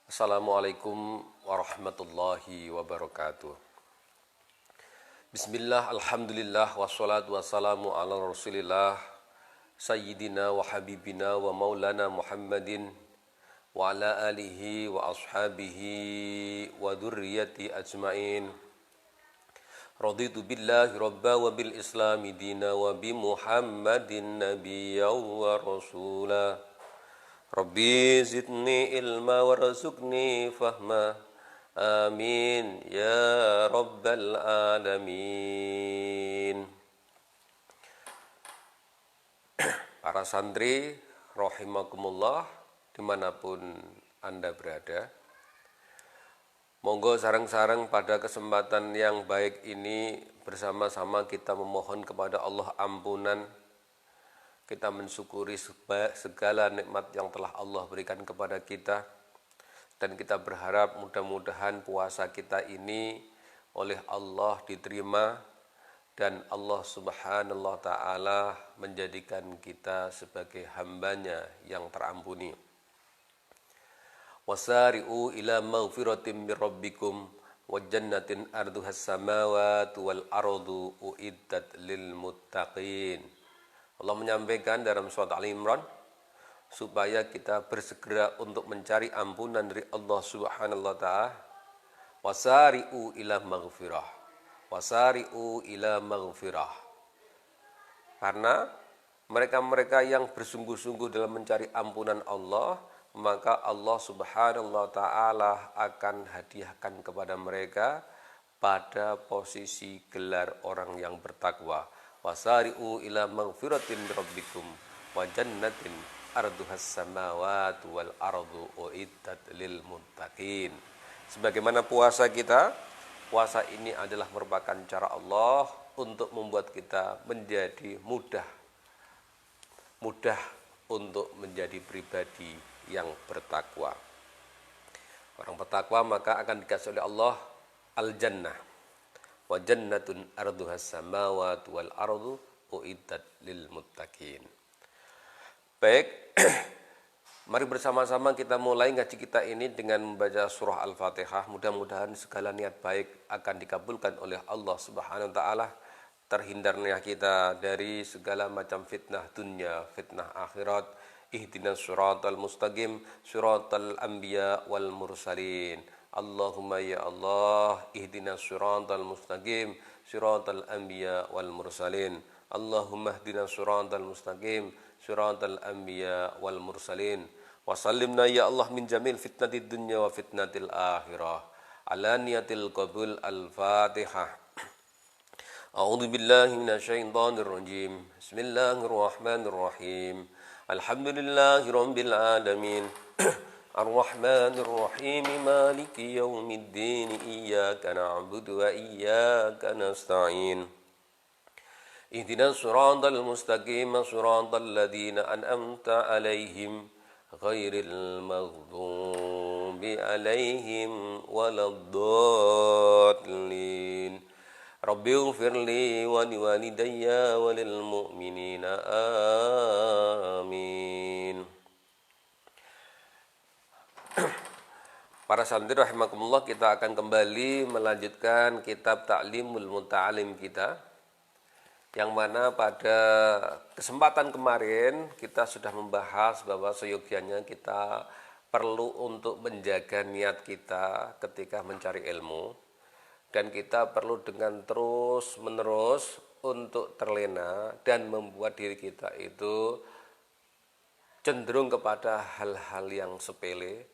Assalamualaikum warahmatullahi wabarakatuh. Bismillah, alhamdulillah, wassalatu wassalamu ala rasulillah Sayyidina wa habibina wa maulana Muhammadin wa ala alihi wa ashabihi wa dhurriyyati ajmain. Raditu billahi rabba wa bil islami dina wa bi Muhammadin nabiyya wa rasula. Rabbi zidni ilma warzuqni fahma. Amin ya rabbal alamin. Para santri rahimakumullah dimanapun Anda berada, monggo sareng-sareng pada kesempatan yang baik ini bersama-sama kita memohon kepada Allah ampunan. Kita mensyukuri segala nikmat yang telah Allah berikan kepada kita, dan kita berharap mudah-mudahan puasa kita ini oleh Allah diterima dan Allah subhanahu wa ta'ala menjadikan kita sebagai hambanya yang terampuni. Wasari'u ila maghfiratin min rabbikum wa jannatin arduhas samawati wal ardu uiddat lil muttaqin. Allah menyampaikan dalam surat Al-Imran supaya kita bersegera untuk mencari ampunan dari Allah Subhanahu wa taala. Wasari'u ila maghfirah. Wasari'u ila maghfirah. Karena mereka-mereka yang bersungguh-sungguh dalam mencari ampunan Allah, maka Allah Subhanahu wa taala akan hadiahkan kepada mereka pada posisi gelar orang yang bertakwa. Wasari'u ila maghfiratin rabbikum wa jannatin arduhas samawati wal ardu uiddat lil muttaqin. Sebagaimana puasa kita, puasa ini adalah merupakan cara Allah untuk membuat kita menjadi mudah untuk menjadi pribadi yang bertakwa. Orang bertakwa maka akan dikasih oleh Allah al-jannah. Wa jannatun arduhas samawati wal ardu uiddat lil muttaqin. Baik, mari bersama-sama kita mulai ngaji kita ini dengan membaca surah Al-Fatihah. Mudah-mudahan segala niat baik akan dikabulkan oleh Allah Subhanahu wa taala. Terhindarnya kita dari segala macam fitnah dunia, fitnah akhirat. Ihdinas siratal mustaqim, siratal anbiya wal mursalin. Allahumma ya Allah, ihdinas siratal mustaqim, siratal anbiya wal mursalin. Allahumma ihdinas siratal mustaqim, siratal anbiya wal mursalin. Wa sallimna ya Allah min jamil fitnatid dunya wa fitnatil akhirah. Ala niyatil qabul. Al-Fatihah. A'udzu billahi minasyaitonir rajim. Bismillahirrahmanirrahim. Alhamdulillahi rabbil alamin. Ar-Rahmanir Rahim, Maliki yaumiddin, Iyyaka na'budu wa iyyaka nasta'in. Ihdinas siratal mustaqim, siratal ladzina an'amta 'alaihim, ghairil maghdubi 'alaihim waladdallin. Rabbighfirli wa liwalidayya wa lil mu'minina amin. Para santri rahimakumullah, kita akan kembali melanjutkan kitab Ta'limul Muta'alim kita, yang mana pada kesempatan kemarin kita sudah membahas bahwa seyogianya kita perlu untuk menjaga niat kita ketika mencari ilmu, dan kita perlu dengan terus menerus untuk terlena dan membuat diri kita itu cenderung kepada hal-hal yang sepele,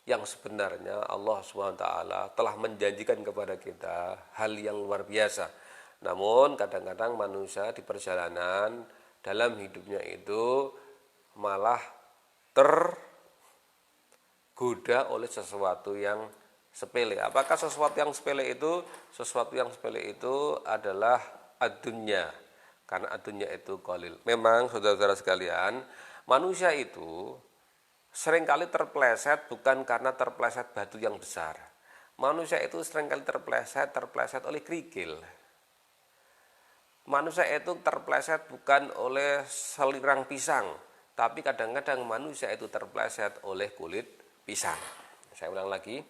yang sebenarnya Allah SWT telah menjanjikan kepada kita hal yang luar biasa. Namun kadang-kadang manusia di perjalanan dalam hidupnya itu malah tergoda oleh sesuatu yang sepele. Apakah sesuatu yang sepele itu? Sesuatu yang sepele itu adalah ad-dunya. Karena ad-dunya itu qalil. Memang saudara-saudara sekalian, manusia itu seringkali terpleset bukan karena terpleset batu yang besar. Manusia itu seringkali terpleset oleh kerikil. Manusia itu terpleset bukan oleh selirang pisang, tapi kadang-kadang manusia itu terpleset oleh kulit pisang. Saya ulang lagi.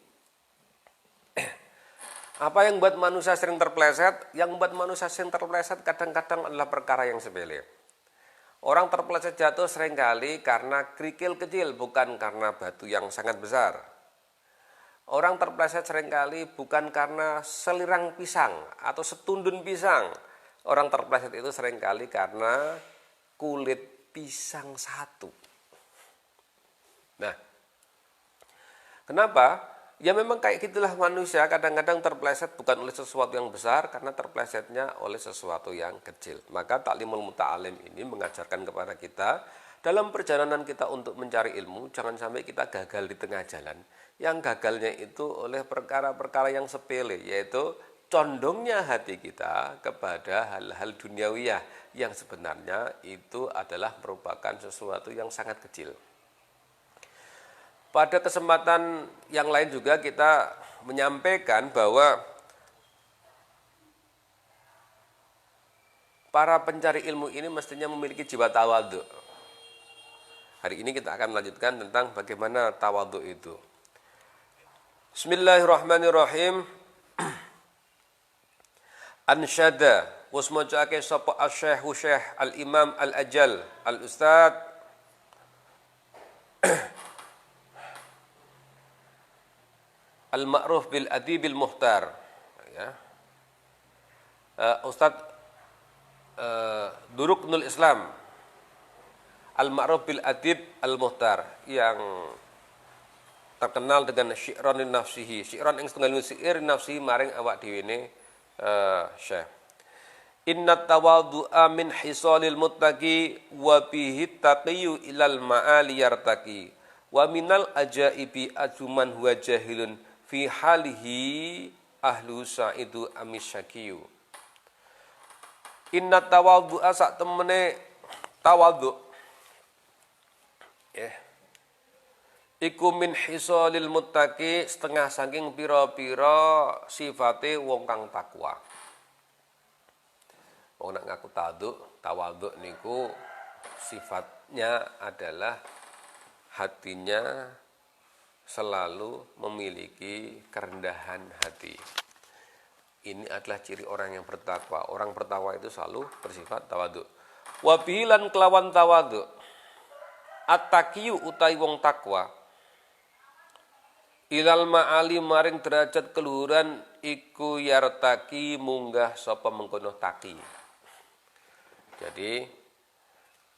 Apa yang membuat manusia sering terpeleset? Yang membuat manusia sering terpeleset kadang-kadang adalah perkara yang sepele. Orang terpeleset jatuh seringkali karena kerikil kecil, bukan karena batu yang sangat besar. Orang terpeleset seringkali bukan karena selirang pisang atau setundun pisang. Orang terpeleset itu seringkali karena kulit pisang satu. Nah, kenapa? Ya memang kayak gitulah manusia, kadang-kadang terpeleset bukan oleh sesuatu yang besar, karena terpelesetnya oleh sesuatu yang kecil. Maka Ta'limul Muta'alim ini mengajarkan kepada kita, dalam perjalanan kita untuk mencari ilmu, jangan sampai kita gagal di tengah jalan. Yang gagalnya itu oleh perkara-perkara yang sepele, yaitu condongnya hati kita kepada hal-hal duniawiyah, yang sebenarnya itu adalah merupakan sesuatu yang sangat kecil. Pada kesempatan yang lain juga kita menyampaikan bahwa para pencari ilmu ini mestinya memiliki jiwa tawadhu. Hari ini kita akan melanjutkan tentang bagaimana tawadhu itu. Bismillahirrahmanirrahim. Ansyada wasmajake sapa asy-syekh al-imam al-ajal al-ustad Al-Ma'ruf bil Adibil Muhtar, ya. Ustadz Duruknul Islam Al-Ma'ruf bil Adib Al-Muhtar, yang terkenal dengan syi'ran nafsihi, syi'ran ing setunggal syi'ir nafsihi maring awak dhewe ne Syekh. Inna tawadhu'a min hisalil muttaqi wa bihi taqiyyu ilal ma'ali yartaqi wa minal ajaibi ajuman huwa jahilun fi halihi ahlu sa'idu amisyakiyu. Inna tawadhu'a sak temene tawadhu iku min hisalil muttaqi, setengah saking pira-pira sifate wong kang takwa. Wong nek ngaku tawadhu niku sifatnya adalah hatinya selalu memiliki kerendahan hati. Ini adalah ciri orang yang bertakwa. Orang bertakwa itu selalu bersifat tawadhu. Wa bilan kelawan tawadhu at-taqiyu utai wong takwa ilal ma'ali maring derajat keluhuran iku yartaki munggah sapa mengkono taki. Jadi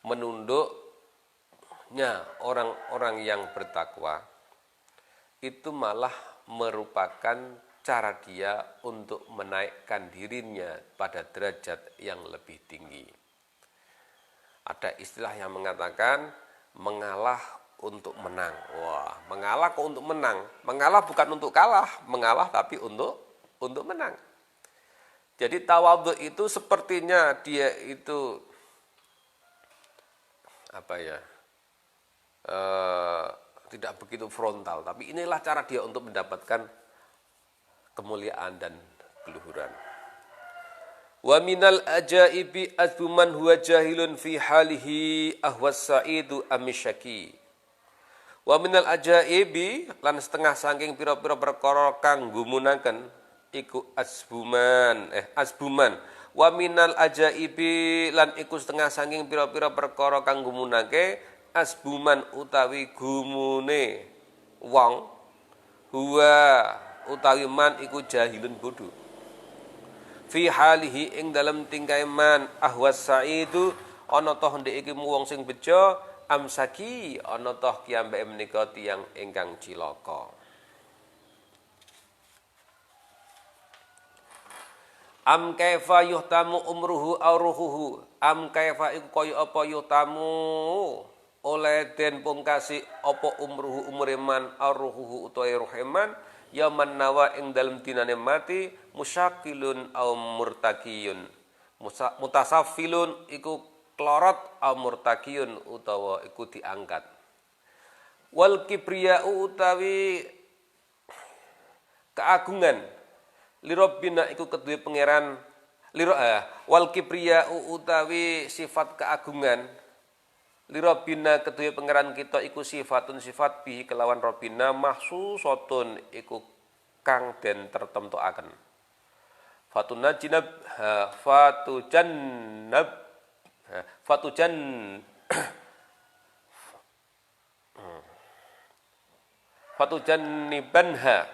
menunduknya orang-orang yang bertakwa itu malah merupakan cara dia untuk menaikkan dirinya pada derajat yang lebih tinggi. Ada istilah yang mengatakan mengalah untuk menang. Wah, mengalah kok untuk menang? Mengalah bukan untuk kalah, mengalah tapi untuk menang. Jadi tawadhu itu sepertinya dia itu tidak begitu frontal, tapi inilah cara dia untuk mendapatkan kemuliaan dan keluhuran. Wa minal ajaibi azuman huwa jahilun fi halihi ahwas sa'idu amisyaki. Wa minal ajaibi lan setengah saking pira-pira perkara kang gumunaken iku asbuman. Wa minal ajaibi lan iku setengah saking pira-pira perkara kang gumunake asbuman utawi gumune wong, huwa utawi man iku jahilun bodoh. Fi halihi ing dalam tingkai man ahwas sa'idu ana toh ndek iki wong sing bejo amsaki ana toh kiambake menika tiyang ingkang cilaka. Am kaifa yuhtamu umruhu aw ruhuhu, am kaifa iku kaya apa yuhtamu oleh den pungkasi apa umruhu umure man arruhu utawa ruhe man yaman nawa ing dalem dinane mati musyakilun aw murtakiyun, mutasafilun iku klorot aw murtakiyun utawa iku diangkat. Wal kibriya'u utawi keagungan lirabbina iku kedue pangeran wal kibriya'u utawi sifat keagungan li rabbina kedue pangeran kita iku sifatun sifat bihi kelawan rabbina mahsusatun iku kang den tertentuaken. Fatunajinab fatujannab fatujan fatujannibanha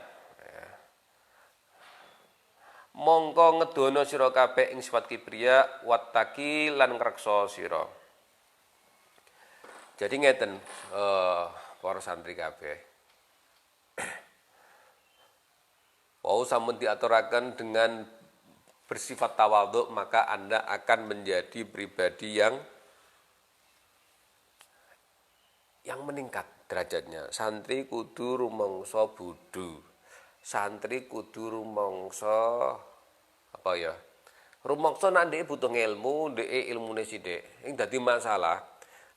mongko ngedono sira kabeh ing sifat kibriya wattaqi lan ngreksa sira. Jadi ngeten para santri kabeh. Wau sampun diaturaken dengan bersifat tawadhu, maka Anda akan menjadi pribadi yang meningkat derajatnya. Santri kudu rumangsa bodho. Santri kudu rumangsa apa ya? Rumangsa nek dhek butuh ilmu, dhek ilmune sithik. Ing dadi masalah,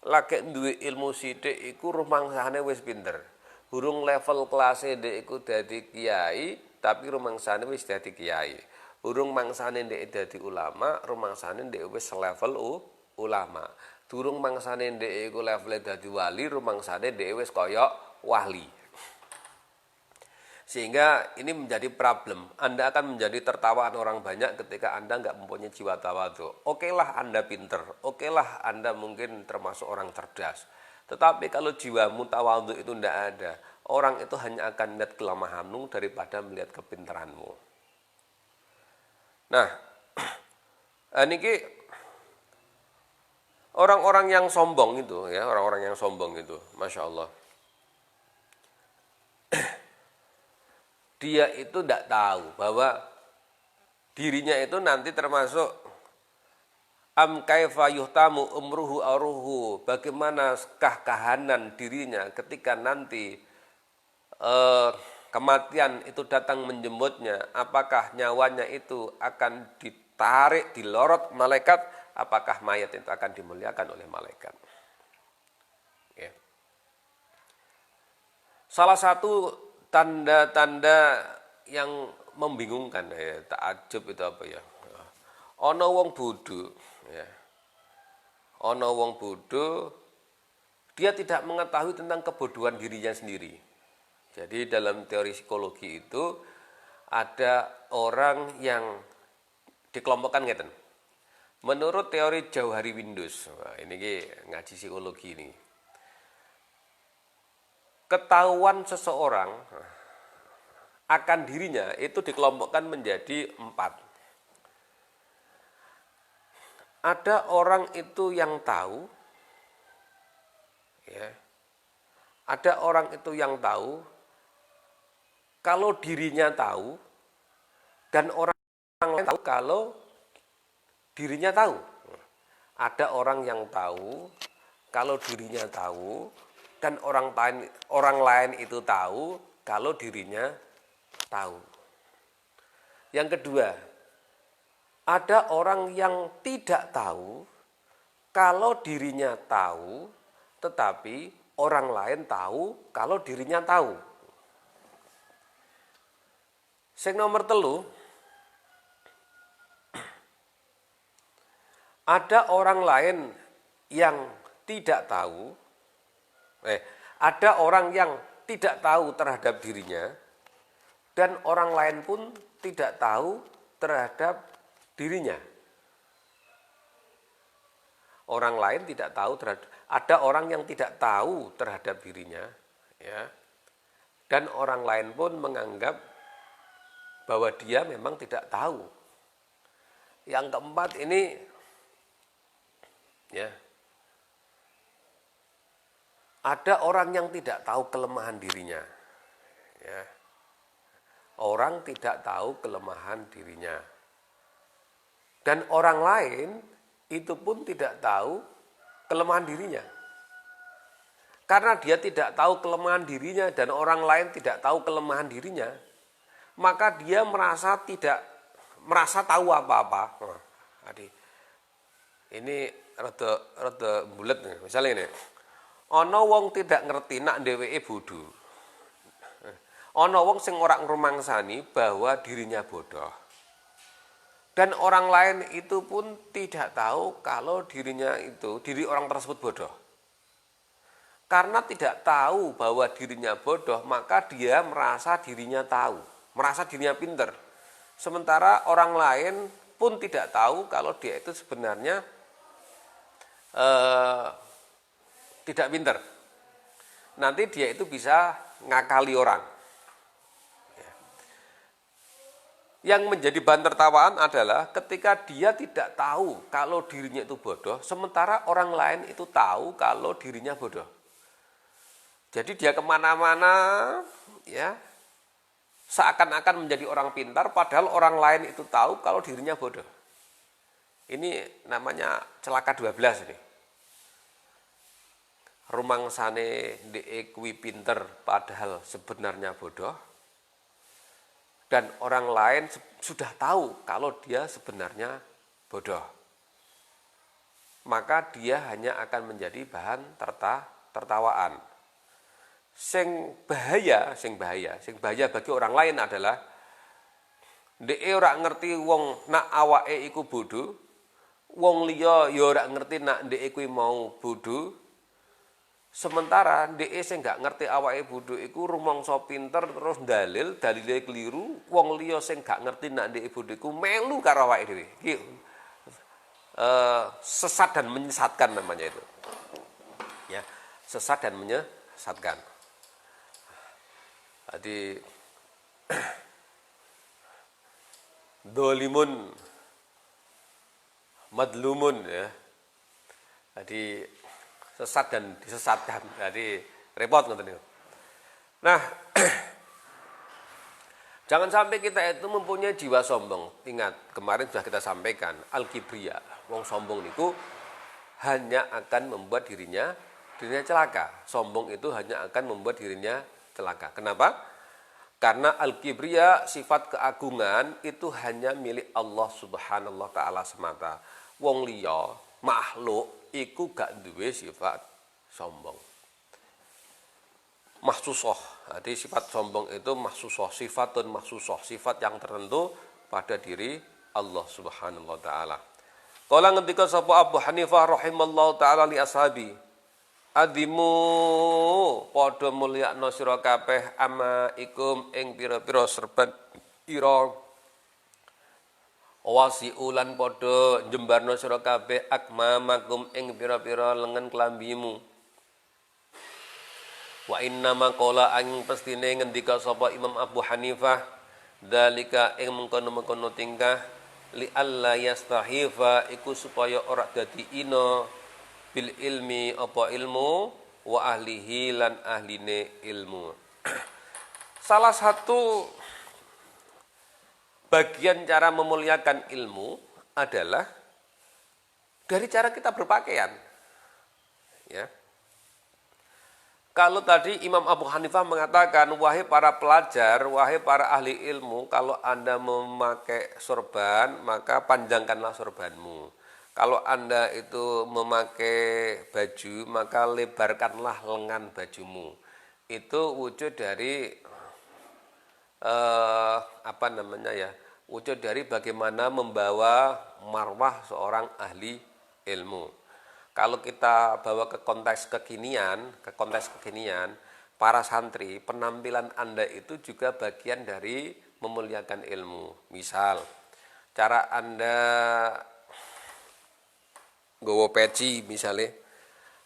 lagi duwe ilmu sithik iku rumangsane wis pinter. Burung level kelase dhek iku dadi kiai, tapi rumangsane wis dadi kiai. Burung mangsane ndek dadi ulama, rumangsane ndek wis selevel ulama. Durung mangsane ndek iku levele dadi wali, rumangsane ndek wis kaya wali. Sehingga ini menjadi problem. Anda akan menjadi tertawaan orang banyak ketika Anda nggak mempunyai jiwa tawadhu. Okelah Anda pinter, okelah Anda mungkin termasuk orang cerdas. Tetapi kalau jiwamu tawadhu itu tidak ada, orang itu hanya akan melihat kelemahanmu daripada melihat kepintaranmu. Nah, niki orang-orang yang sombong itu ya, orang-orang yang sombong itu, masya Allah, dia itu tidak tahu bahwa dirinya itu nanti termasuk am kaifa yuhtamu umruhu aruhu, bagaimanakah kahanan dirinya ketika nanti kematian itu datang menjemputnya, apakah nyawanya itu akan ditarik, dilorot malaikat, apakah mayat itu akan dimuliakan oleh malaikat. Ya. Salah satu tanda-tanda yang membingungkan, ya, takjub itu apa ya? Ana wong bodho, ya. Ana wong bodho, dia tidak mengetahui tentang kebodohan dirinya sendiri. Jadi dalam teori psikologi itu ada orang yang dikelompokkan ngeten. Menurut teori Jauhari Windows, ini ngaji psikologi ini. Ketahuan seseorang akan dirinya itu dikelompokkan menjadi 4. Ada orang itu yang tahu, ya. Ada orang itu yang tahu kalau dirinya tahu, dan orang lain tahu kalau dirinya tahu. Ada orang yang tahu kalau dirinya tahu, dan orang lain itu tahu kalau dirinya tahu. Yang kedua, ada orang yang tidak tahu kalau dirinya tahu, tetapi orang lain tahu kalau dirinya tahu. Sing nomor 3, ada orang lain yang tidak tahu, ada orang yang tidak tahu terhadap dirinya, dan orang lain pun tidak tahu terhadap dirinya. Orang lain tidak tahu terhadap, ada orang yang tidak tahu terhadap dirinya, ya, dan orang lain pun menganggap bahwa dia memang tidak tahu. Yang keempat ini, ya, ada orang yang tidak tahu kelemahan dirinya, ya. Orang tidak tahu kelemahan dirinya, dan orang lain itu pun tidak tahu kelemahan dirinya. Karena dia tidak tahu kelemahan dirinya dan orang lain tidak tahu kelemahan dirinya, maka dia tidak merasa tahu apa-apa. Ini rada bulet nih. Misalnya ini, ana wong tidak ngerti nak dheweke bodho. Ana wong sing ora ngrumangsani bahwa dirinya bodoh. Dan orang lain itu pun tidak tahu kalau diri orang tersebut bodoh. Karena tidak tahu bahwa dirinya bodoh, maka dia merasa dirinya tahu, merasa dirinya pinter. Sementara orang lain pun tidak tahu kalau dia itu sebenarnya tidak pinter. Nanti dia itu bisa ngakali orang. Yang menjadi bahan tertawaan adalah ketika dia tidak tahu kalau dirinya itu bodoh, sementara orang lain itu tahu kalau dirinya bodoh. Jadi dia kemana-mana, ya, seakan-akan menjadi orang pintar, padahal orang lain itu tahu kalau dirinya bodoh. Ini namanya celaka 12 ini. Rumangsane dhek kuwi pinter padahal sebenarnya bodoh. Dan orang lain sudah tahu kalau dia sebenarnya bodoh. Maka dia hanya akan menjadi bahan tertawaan. Sing bahaya bagi orang lain adalah dhek ora ngerti wong nak awake iku bodho, wong liya ya ora ngerti nak dhek kuwi mau bodho. Sementara dhek sing gak ngerti awake bodho iku rumangsa pinter terus dalile keliru, wong liya sing gak ngerti nak dhek bodho iku melu karo awake dhewe. Iki sesat dan menyesatkan namanya itu. Ya, sesat dan menyesatkan. Jadi dolimun madlumun, ya. Jadi sesat dan disesatkan. Jadi repot ngoten niku. Nah, jangan sampai kita itu mempunyai jiwa sombong. Ingat, kemarin sudah kita sampaikan al-kibriya. Wong sombong niku hanya akan membuat dirinya celaka. Sombong itu hanya akan membuat dirinya celaka. Kenapa? Karena al-kibriya, sifat keagungan itu hanya milik Allah Subhanahu wa taala semata. Wong liya, makhluk iku gak duwe sifat sombong. Mahsusoh. Jadi sifat sombong itu mahsusoh, sifatun mahsusoh, sifat yang tertentu pada diri Allah Subhanahu wa taala. Kala ngendika sapa Abu Hanifah rahimallahu taala li ashabi, adimu padha mulyakna sira kabeh ama ikum ing pira-pira serban ira, wasiulan padha jembarna sira kabeh akmamakum ing pira-pira lengan klambimu. Wa inna maqala angin pestine ngendika sapa Imam Abu Hanifah, dalika ing mengkono-mengkono tingkah li alla yastahifa iku supaya ora dadi ina bil ilmi apa ilmu wa ahlihi lan ahline ilmu. Salah satu bagian cara memuliakan ilmu adalah dari cara kita berpakaian. Ya. Kalau tadi Imam Abu Hanifah mengatakan, wahai para pelajar, wahai para ahli ilmu, kalau Anda memakai sorban, maka panjangkanlah sorbanmu. Kalau Anda itu memakai baju, maka lebarkanlah lengan bajumu. Itu wujud dari wujud dari bagaimana membawa marwah seorang ahli ilmu. Kalau kita bawa ke konteks kekinian, para santri, penampilan Anda itu juga bagian dari memuliakan ilmu. Misal, cara Anda nggawa peci misalnya,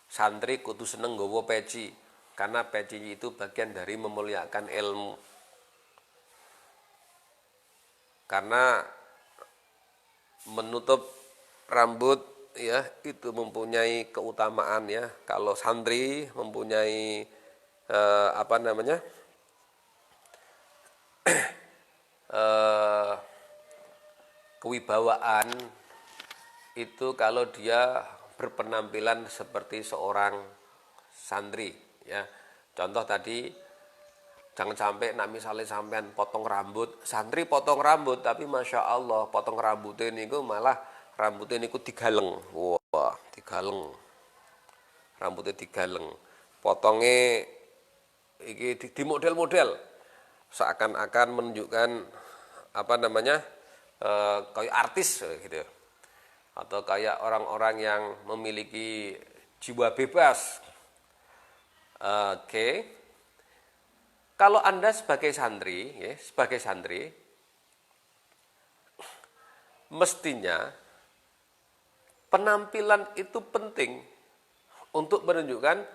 santri kudu seneng nggawa peci, karena peci itu bagian dari memuliakan ilmu. Karena menutup rambut ya itu mempunyai keutamaan ya. Kalau santri mempunyai kewibawaan itu kalau dia berpenampilan seperti seorang santri ya. Contoh tadi, jangan sampai nak misalnya sampean potong rambut, santri potong rambut tapi masya Allah potong rambutnya ini malah rambutnya niku digaleng. Wah, digaleng. Rambutnya digaleng. Potongnya iki di model-model. Seakan-akan menunjukkan kayak artis gitu. Atau kayak orang-orang yang memiliki jiwa bebas. Oke. Kalau Anda sebagai santri, ya, sebagai santri, mestinya penampilan itu penting untuk menunjukkan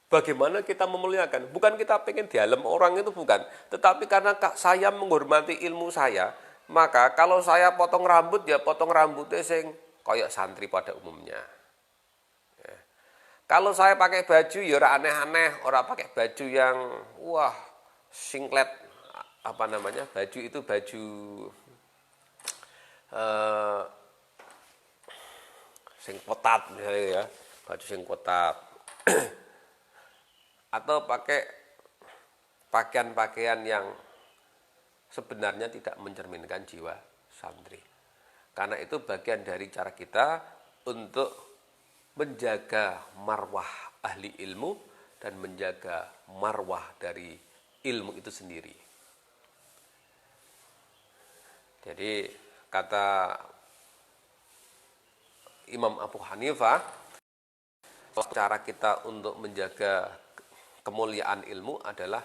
bagaimana kita memuliakan. Bukan kita pengen dialem orang itu, bukan. Tetapi karena saya menghormati ilmu saya, maka kalau saya potong rambut, ya potong rambutnya sing kayak santri pada umumnya. Ya. Kalau saya pakai baju, ya ora aneh-aneh, ora pakai baju yang wah singlet, apa namanya, baju itu baju sing kotat misalnya, ya baju sing kotat atau pakai pakaian-pakaian yang sebenarnya tidak mencerminkan jiwa santri. Karena itu bagian dari cara kita untuk menjaga marwah ahli ilmu dan menjaga marwah dari ilmu itu sendiri. Jadi kata Imam Abu Hanifah, cara kita untuk menjaga kemuliaan ilmu adalah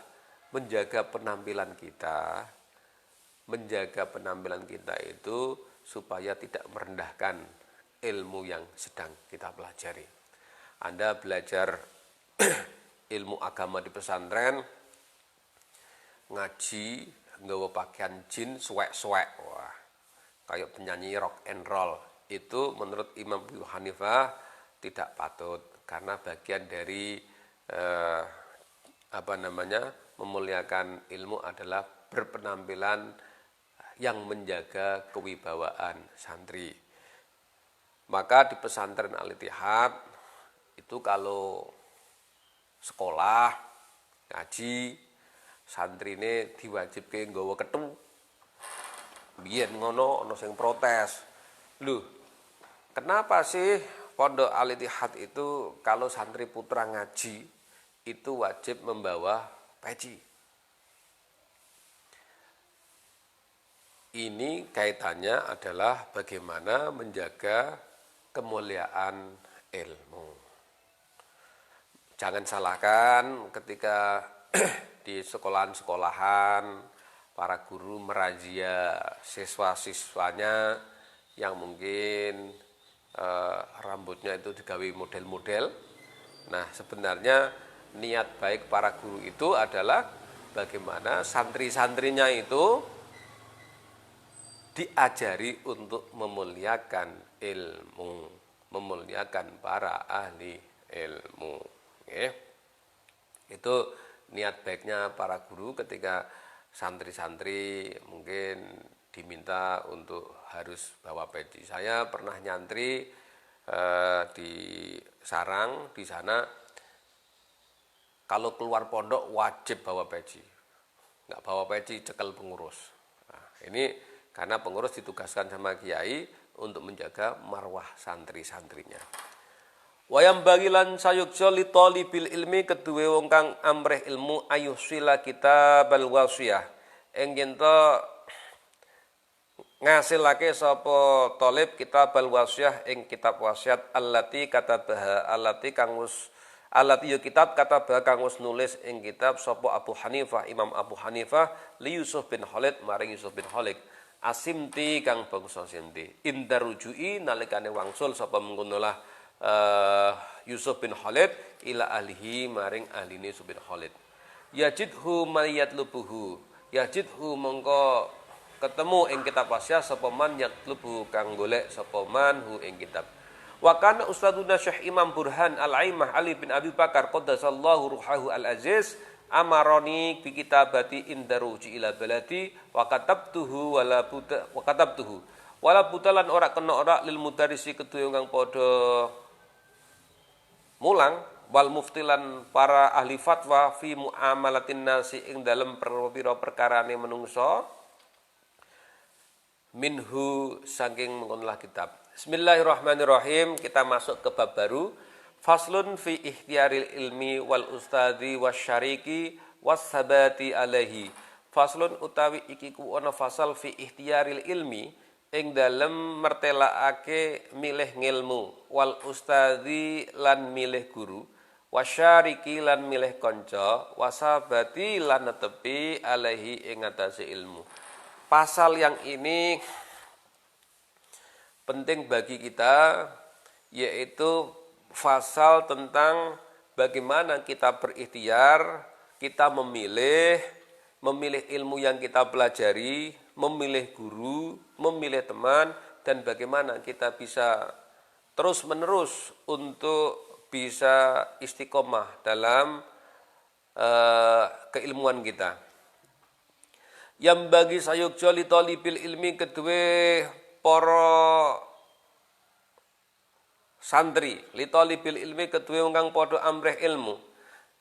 menjaga penampilan kita. Menjaga penampilan kita itu supaya tidak merendahkan ilmu yang sedang kita pelajari. Anda belajar ilmu agama di pesantren, ngaji, nggawa pakaian jin, suwek-suwek, wah, kayak penyanyi rock and roll. Itu menurut Imam Abu Hanifah tidak patut, karena bagian dari memuliakan ilmu adalah berpenampilan yang menjaga kewibawaan santri. Maka di pesantren Al-Ittihad itu kalau sekolah ngaji, santri ini diwajibke nggawa kethu. Biyen ngono ana sing protes. Loh, kenapa sih Pondok Al-Ittihad itu kalau santri putra ngaji itu wajib membawa peci? Ini kaitannya adalah bagaimana menjaga kemuliaan ilmu. Jangan salahkan ketika di sekolahan-sekolahan para guru merazia siswa-siswanya yang mungkin rambutnya itu digawe model-model. Nah, sebenarnya niat baik para guru itu adalah bagaimana santri-santrinya itu diajari untuk memuliakan ilmu, memuliakan para ahli ilmu. Oke. Itu niat baiknya para guru ketika santri-santri mungkin diminta untuk harus bawa peci. Saya pernah nyantri di sarang, di sana kalau keluar pondok wajib bawa peci. Nggak bawa peci cekel pengurus. Nah, ini karena pengurus ditugaskan sama kiai untuk menjaga marwah santri-santrinya. Wayam bagilan sayukjo li talibil ilmi keduwe wong kang amreh ilmu ayusila kitabal wasiyah. Ing to ngasilake sapa talib kitabal wasiyah ing kitab wasiat allati katabaha allati kang wis allati yo kitab katabaha kang wis nulis ing kitab sapa Abu Hanifah Imam Abu Hanifah li Yusuf bin Khalid maring Yusuf bin Khalid asimti kang bangsa simti indarujui nalikane wangsul sapa mengkonolah Yusuf bin Khalid ila ahlihi maring ahline Yusuf bin Khalid yajidhu mayatlubuhu yajidhu mongko ketemu ing kitab wasiat sapa man yatlubu kang golek sapa man hu ing kitab wa kana ustaduna Syekh Imam Burhan Al-Aimah Ali bin Abi Bakar qaddasallahu ruhahu al-aziz amaroni bi kitabati indaruji ila baladi wa katabtuhu wala butalan ora kena ora lil mudarrisi keduwe kang padha mulang wal muftilan para ahli fatwa fi muamalatin nasi ing dalem pira-pira perkarane menungso minhu saking mengkonlah kitab. Bismillahirrahmanirrahim. Kita masuk ke bab baru. Faslun fi ikhtiaril ilmi wal ustadi wasyariki wassabati alaihi. Faslun utawi iki ku ana fasal fi ikhtiaril ilmi ing dalem mertelaake milih ngilmu wal ustadi lan milih guru wasyariki lan milih kanca, wasabati lan netepi alaihi ing atase ilmu. Pasal yang ini penting bagi kita, yaitu pasal tentang bagaimana kita berikhtiar, kita memilih ilmu yang kita pelajari, memilih guru, memilih teman, dan bagaimana kita bisa terus-menerus untuk bisa istiqomah dalam keilmuan kita. Yang bagi sayukjo li talibil ilmi kedue para santri, li talibil ilmi kedue wong padha amrih ilmu.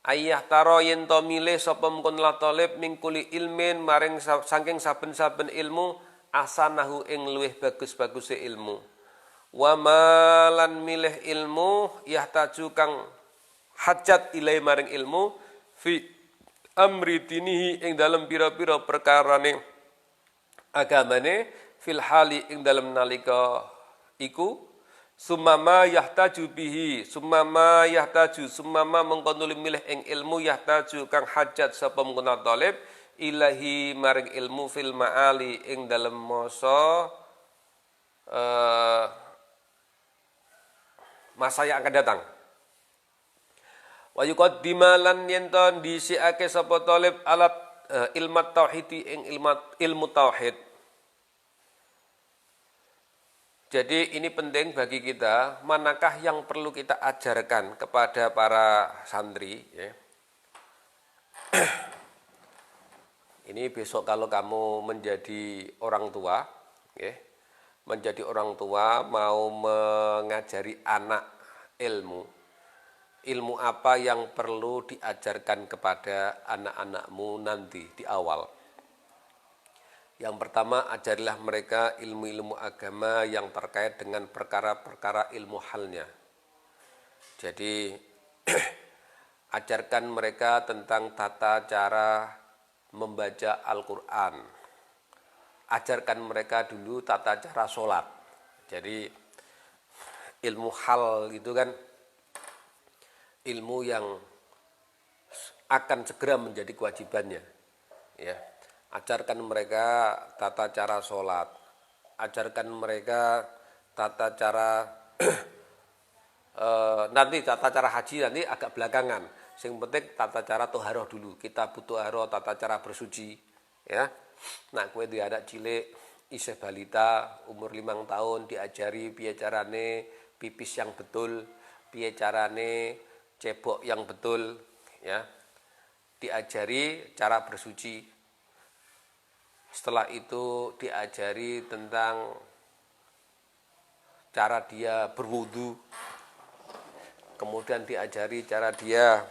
Ayah taro yen to milih sapa mungkon la talib mingkuli ilmin maring saking saben-saben ilmu asanahu ing luwih bagus-baguse ilmu. Wa malan milih ilmu yahtaju kang hajat ilai maring ilmu fi amri dinihi ing dalem pira-pira perkarane agamane fil hali ing dalem nalika iku sumama yahtaju bihi sumama mengko milih ing ilmu yahtaju kang hajat sapa mungkon talib ilahi maring ilmu fil maali ing dalem masa yang akan datang. Wa yuqaddima lan yenton disiake sapa talib alat ilmu tauhid ing ilmu tauhid. Jadi ini penting bagi kita, manakah yang perlu kita ajarkan kepada para santri ya. Ini besok kalau kamu menjadi orang tua ya. Menjadi orang tua mau mengajari anak ilmu apa yang perlu diajarkan kepada anak-anakmu nanti di awal. Yang pertama, ajarilah mereka ilmu-ilmu agama yang terkait dengan perkara-perkara ilmu halnya. Jadi ajarkan mereka tentang tata cara membaca Al-Quran. Ajarkan mereka dulu tata cara sholat. Jadi ilmu hal itu kan ilmu yang akan segera menjadi kewajibannya. Ya, ajarkan mereka tata cara sholat. Ajarkan mereka tata cara nanti tata cara haji nanti agak belakangan. Yang penting tata cara toharoh dulu. Kita butuh toharoh, tata cara bersuci. Ya. Nah, kowe di anak cilik isih balita umur 5 tahun diajari piye carane pipis yang betul, piye carane cebok yang betul ya. Diajari cara bersuci. Setelah itu diajari tentang cara dia berwudu. Kemudian diajari cara dia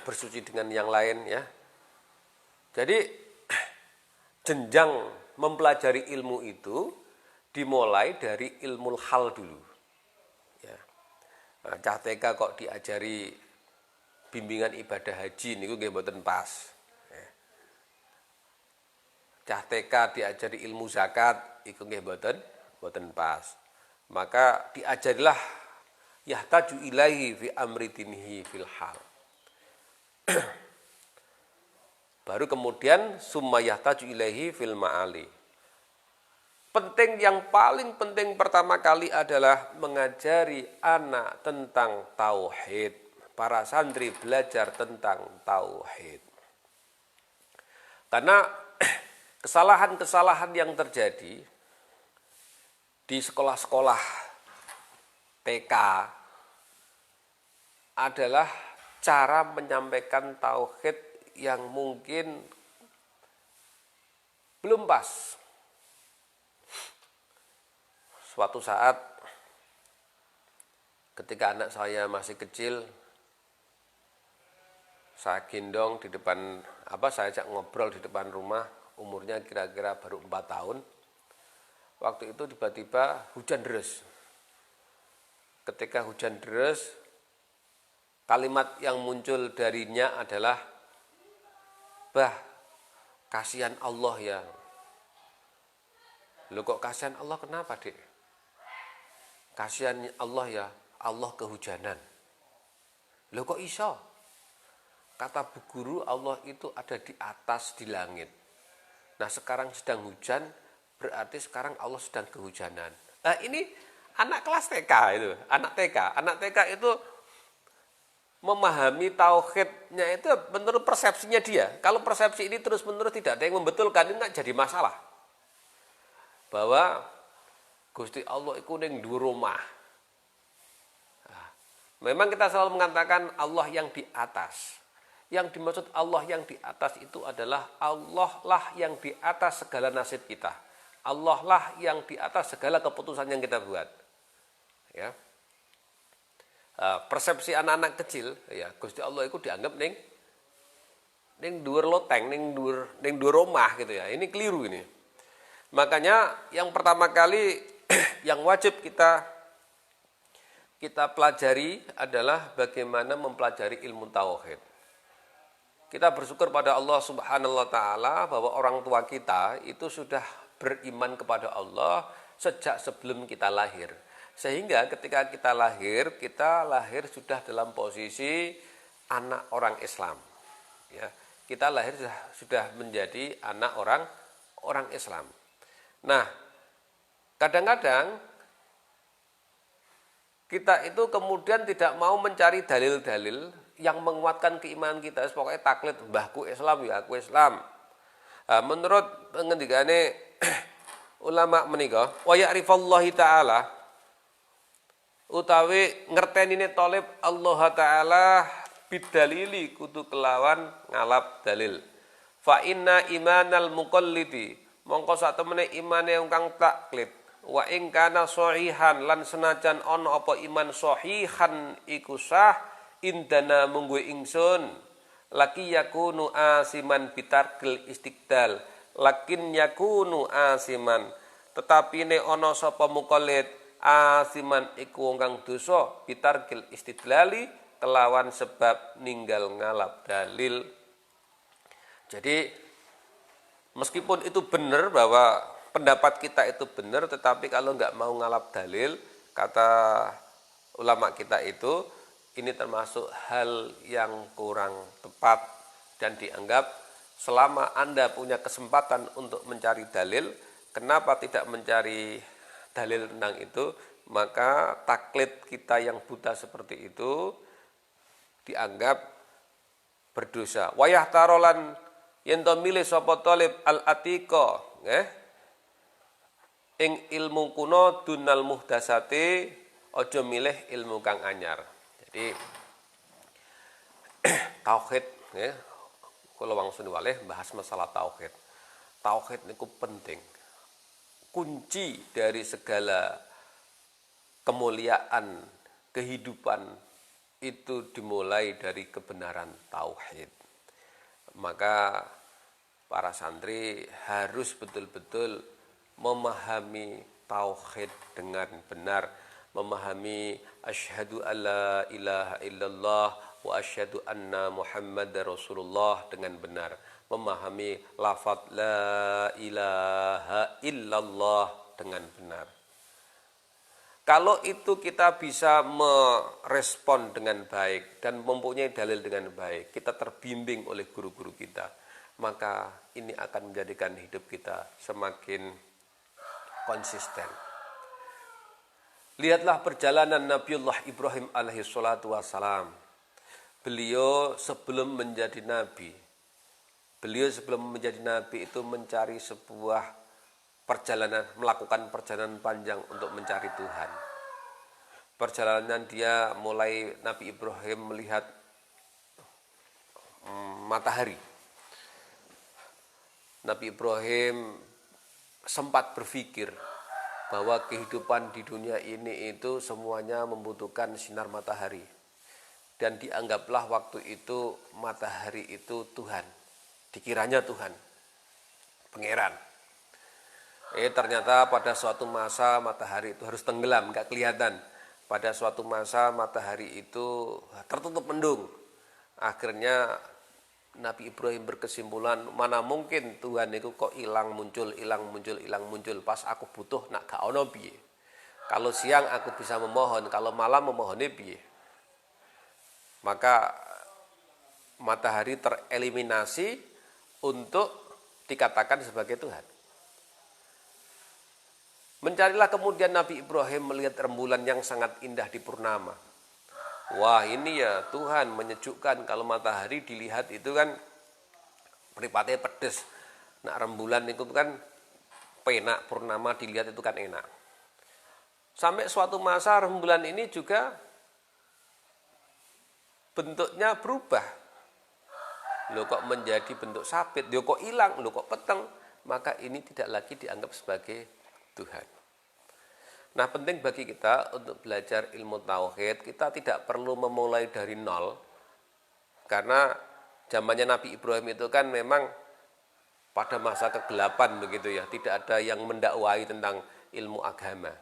bersuci dengan yang lain ya. Jadi jenjang mempelajari ilmu itu dimulai dari ilmu hal dulu. Ya. Nah, cah TK kok diajari bimbingan ibadah haji niku nggih mboten pas. Ya. Cah TK diajari ilmu zakat iku nggih mboten pas. Maka diajarilah yahtaju ilaihi fi amri dinihi fil hal. Baru kemudian summa yahtaju ilaihi fil ma'ali. Yang paling penting pertama kali adalah mengajari anak tentang tauhid. Para santri belajar tentang tauhid. Karena kesalahan-kesalahan yang terjadi di sekolah-sekolah TK adalah cara menyampaikan tauhid yang mungkin belum pas. Suatu saat ketika anak saya masih kecil, saya gendong di depan saya ajak ngobrol di depan rumah, umurnya kira-kira baru 4 tahun. Waktu itu tiba-tiba hujan deras. Ketika hujan deras, kalimat yang muncul darinya adalah, "Bah, kasihan Allah ya." Loh kok kasihan Allah kenapa, Dik? Kasihan Allah ya. Allah kehujanan. Loh kok iso? Kata bu guru, Allah itu ada di atas di langit. Nah sekarang sedang hujan, berarti sekarang Allah sedang kehujanan. Nah ini anak kelas TK itu, anak TK itu memahami tauhidnya itu menurut persepsinya dia. Kalau persepsi ini terus-menerus tidak ada yang membetulkan, ini nggak jadi masalah. Bahwa Gusti Allah itu ning dhuwur rumah. Nah, memang kita selalu mengatakan Allah yang di atas. Yang dimaksud Allah yang di atas itu adalah Allah lah yang di atas segala nasib kita. Allah lah yang di atas segala keputusan yang kita buat. Ya. Persepsi anak-anak kecil, ya Gusti Allah itu dianggap ning dhuwur loteng, ning dhuwur rumah gitu ya. Ini keliru ini. Makanya yang pertama kali yang wajib kita pelajari adalah bagaimana mempelajari ilmu tauhid. Kita bersyukur pada Allah Subhanahu wa taala bahwa orang tua kita itu sudah beriman kepada Allah sejak sebelum kita lahir. Sehingga ketika kita lahir sudah dalam posisi anak orang Islam. Ya, kita lahir sudah menjadi anak orang Islam. Nah, kadang-kadang kita itu kemudian tidak mau mencari dalil-dalil yang menguatkan keimanan kita. Pokoknya taklid, mbahku Islam ya aku Islam. Menurut pengendikane ulama menika, wa ya'rifallahi ta'ala utawi ngertenine thalib Allah taala bidalili kudu kelawan ngalap dalil. Fa inna imanal muqallidi mongko sak temene imane wong kang taklid wa ing kana sahihan lan senajan ana apa iman sahihan iku sah indana munggu ingsun laki yakunu asiman bitarkil istiqdal lakin yakunu asiman tetapi ne ana sapa muqallid asiman iku wong kang dosa bitarkil istidlali kelawan sebab ninggal ngalap dalil. Jadi meskipun itu benar bahwa pendapat kita itu benar, tetapi kalau nggak mau ngalap dalil, kata ulama kita itu, ini termasuk hal yang kurang tepat dan dianggap selama Anda punya kesempatan untuk mencari dalil, kenapa tidak mencari dalil tentang itu, maka taklid kita yang buta seperti itu dianggap berdosa. Wayah tarolan yen to milih sapa talib al-atiqa nggih ing ilmu kuno dunal muhdasati aja milih ilmu kang anyar. Jadi tauhid nggih kula wangsul walih bahas masalah tauhid. Tauhid niku penting. Kunci dari segala kemuliaan kehidupan itu dimulai dari kebenaran tauhid. Maka para santri harus betul-betul memahami tauhid dengan benar, memahami asyhadu alla ilaha illallah wa asyhadu anna muhammadar rasulullah dengan benar, memahami lafaz la ilaha illallah dengan benar. Kalau itu kita bisa merespon dengan baik dan mempunyai dalil dengan baik, kita terbimbing oleh guru-guru kita, maka ini akan menjadikan hidup kita semakin konsisten. Lihatlah perjalanan Nabiullah Ibrahim alaihi salatu wassalam. Beliau sebelum menjadi nabi itu mencari sebuah melakukan perjalanan panjang untuk mencari Tuhan. Perjalanan dia mulai Nabi Ibrahim melihat matahari. Nabi Ibrahim sempat berpikir bahwa kehidupan di dunia ini itu semuanya membutuhkan sinar matahari. Dan dianggaplah waktu itu matahari itu Tuhan. Dikiranya Tuhan, pangeran. Ternyata pada suatu masa matahari itu harus tenggelam, nggak kelihatan. Pada suatu masa matahari itu tertutup mendung. Akhirnya Nabi Ibrahim berkesimpulan, mana mungkin Tuhan itu kok hilang muncul. Pas aku butuh nak gak ono piye. Kalau siang aku bisa memohon, kalau malam memohon piye? Maka matahari tereliminasi untuk dikatakan sebagai Tuhan. Mencarilah kemudian Nabi Ibrahim melihat rembulan yang sangat indah di purnama. Wah, ini ya Tuhan menyejukkan, kalau matahari dilihat itu kan mripate pedes. Nah, rembulan itu kan penak, purnama dilihat itu kan enak. Sampai suatu masa rembulan ini juga bentuknya berubah. Loh kok menjadi bentuk sapit, loh kok hilang, loh kok peteng. Maka ini tidak lagi dianggap sebagai Tuhan. Nah, penting bagi kita untuk belajar ilmu tauhid, kita tidak perlu memulai dari nol. Karena zamannya Nabi Ibrahim itu kan memang pada masa kegelapan begitu ya, tidak ada yang mendakwai tentang ilmu agama.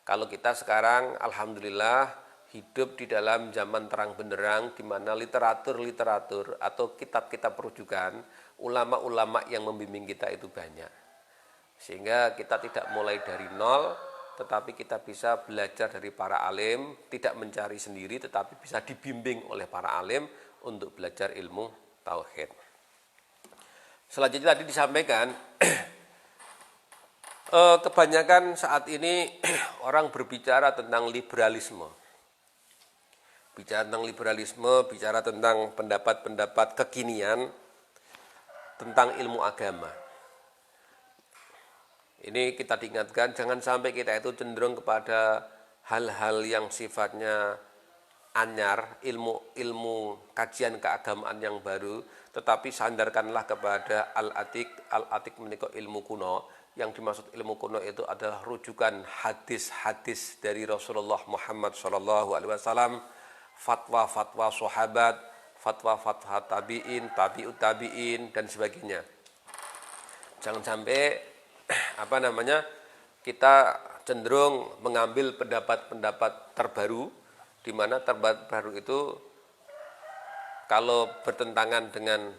Kalau kita sekarang alhamdulillah hidup di dalam zaman terang benderang, di mana literatur-literatur atau kitab-kitab rujukan, ulama-ulama yang membimbing kita itu banyak. Sehingga kita tidak mulai dari nol, tetapi kita bisa belajar dari para alim, tidak mencari sendiri, tetapi bisa dibimbing oleh para alim untuk belajar ilmu tauhid. Selanjutnya tadi disampaikan, kebanyakan saat ini orang berbicara tentang liberalisme. Bicara tentang liberalisme, bicara tentang pendapat-pendapat kekinian tentang ilmu agama. Ini kita diingatkan, jangan sampai kita itu cenderung kepada hal-hal yang sifatnya anyar, ilmu kajian keagamaan yang baru, tetapi sandarkanlah kepada al-atik menika ilmu kuno. Yang dimaksud ilmu kuno itu adalah rujukan hadis-hadis dari Rasulullah Muhammad SAW, fatwa-fatwa sahabat, fatwa-fatwa tabi'in, tabi'ut tabi'in, dan sebagainya. Jangan sampai kita cenderung mengambil pendapat-pendapat terbaru, di mana pendapat baru itu kalau bertentangan dengan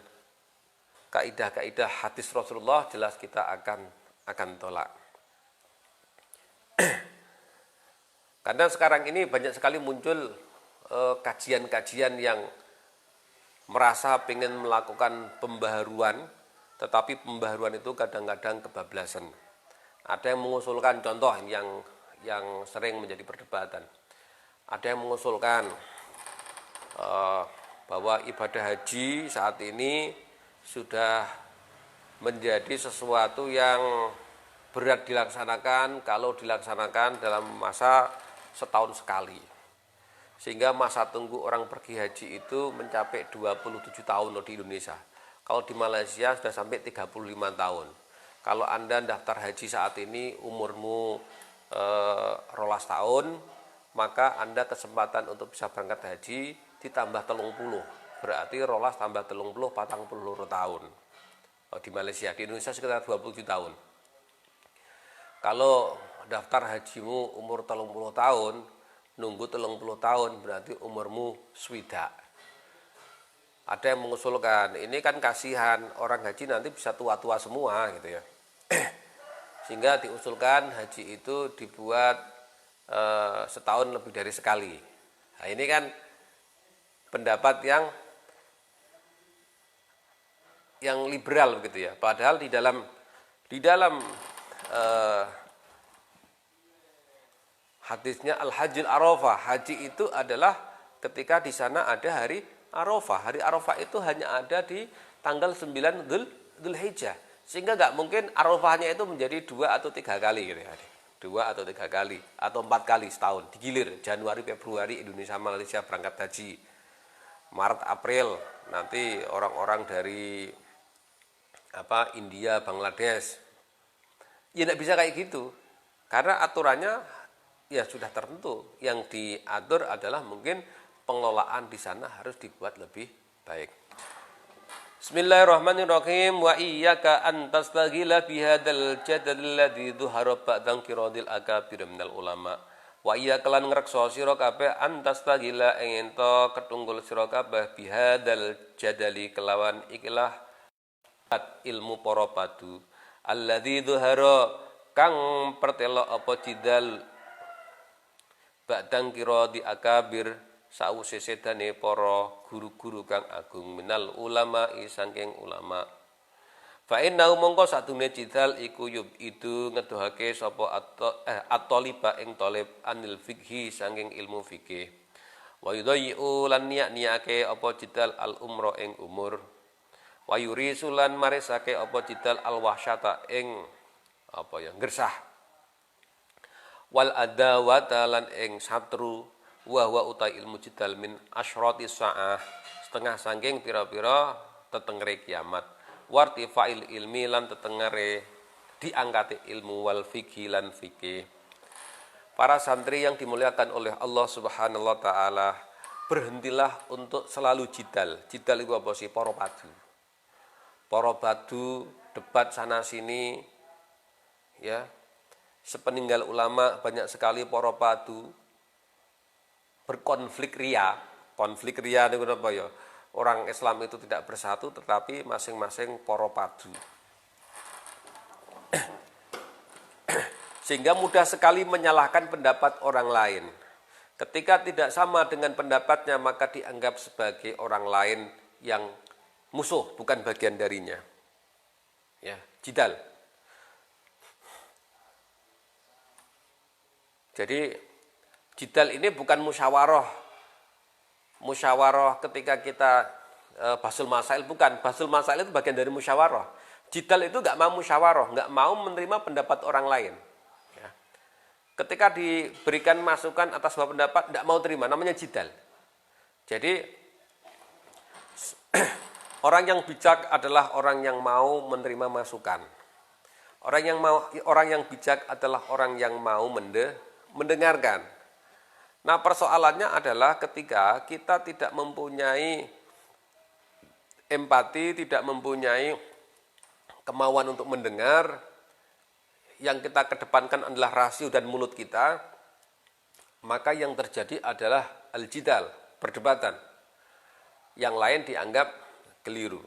kaidah-kaidah hadis Rasulullah, jelas kita akan tolak. Karena sekarang ini banyak sekali muncul kajian-kajian yang merasa ingin melakukan pembaharuan, tetapi pembaharuan itu kadang-kadang kebablasan. Ada yang mengusulkan, contoh yang sering menjadi perdebatan, ada yang mengusulkan bahwa ibadah haji saat ini sudah menjadi sesuatu yang berat dilaksanakan kalau dilaksanakan dalam masa setahun sekali. Sehingga masa tunggu orang pergi haji itu mencapai 27 tahun di Indonesia. Kalau di Malaysia sudah sampai 35 tahun. Kalau Anda daftar haji saat ini umurmu 12 tahun, maka Anda kesempatan untuk bisa berangkat haji ditambah 30. Berarti 12 tambah 30 42 tahun. Di Malaysia, di Indonesia sekitar 27 tahun. Kalau daftar hajimu umur 30 tahun, nunggu 30 tahun berarti umurmu swidak. Ada yang mengusulkan, ini kan kasihan orang haji nanti bisa tua-tua semua gitu ya. Sehingga diusulkan haji itu dibuat setahun lebih dari sekali. Nah, ini kan pendapat yang liberal begitu ya. Padahal di dalam hadisnya Al-Hajjul Arafah, haji itu adalah ketika di sana ada hari Arafah. Hari Arafah itu hanya ada di tanggal 9 Dzulhijjah. Sehingga nggak mungkin Arafahnya itu menjadi 2 atau 3 kali gitu ya. 2 atau 3 kali atau 4 kali setahun, digilir. Januari, Februari Indonesia Malaysia berangkat haji. Maret, April nanti orang-orang dari India, Bangladesh. Ya nggak bisa kayak gitu. Karena aturannya ya sudah tertentu. Yang diatur adalah mungkin pengelolaan di sana harus dibuat lebih baik. Bismillahirrahmanirrahim. Wa iyyaka an tastaghila bihadzal jadal alladzi dhuhara ba'dan qiradil akabir minal ulama. Wa iyyaka lan ngrekso sira kabeh an tastaghila ing ento ketunggul sira kabeh bihadzal jadali kelawan ikilah ilmu para padu. Alladzi dhuhara kang pertelo apa jidal ba'dang kira di akabir sawise sedane para guru-guru kang agung minal ulama saking ulama. Fa inna mongko satune jidal iku yub itu ngedohake sapa at-thaliba ing talib anil fikhi saking ilmu fikih. Wa yudayyu lan niake apa jidal al umra ing umur. Wa yurisulan marisake apa jidal al wahsyata ing apa ya gersah. Wal adawata lan ing satru wa utai ilmu jidal min asyrati saah setengah saking pira-pira tetengere kiamat. Wartifa'il ilmi lan tetengere diangkati ilmu wal fikih lan fikih. Para santri yang dimuliakan oleh Allah Subhanahu wa taala, berhentilah untuk selalu jidal. Jidal itu apa sih? Para padu. Para padu debat sana sini ya. Sepeninggal ulama banyak sekali para padu berkonflik ria. Konflik ria itu apa ya? Orang Islam itu tidak bersatu tetapi masing-masing para padu. Sehingga mudah sekali menyalahkan pendapat orang lain. Ketika tidak sama dengan pendapatnya maka dianggap sebagai orang lain yang musuh, bukan bagian darinya. Ya, jidal. Jadi jidal ini bukan musyawarah. Musyawarah ketika kita basul masail, bukan. Basul masail itu bagian dari musyawarah. Jidal itu nggak mau musyawarah, nggak mau menerima pendapat orang lain. Ya. Ketika diberikan masukan atas sebuah pendapat, nggak mau terima, namanya jidal. Jadi orang yang bijak adalah orang yang mau menerima masukan. Orang yang bijak adalah orang yang mau mendengarkan. Nah, persoalannya adalah ketika kita tidak mempunyai empati, tidak mempunyai kemauan untuk mendengar, yang kita kedepankan adalah rasio dan mulut kita, maka yang terjadi adalah al-jidal, perdebatan. Yang lain dianggap keliru.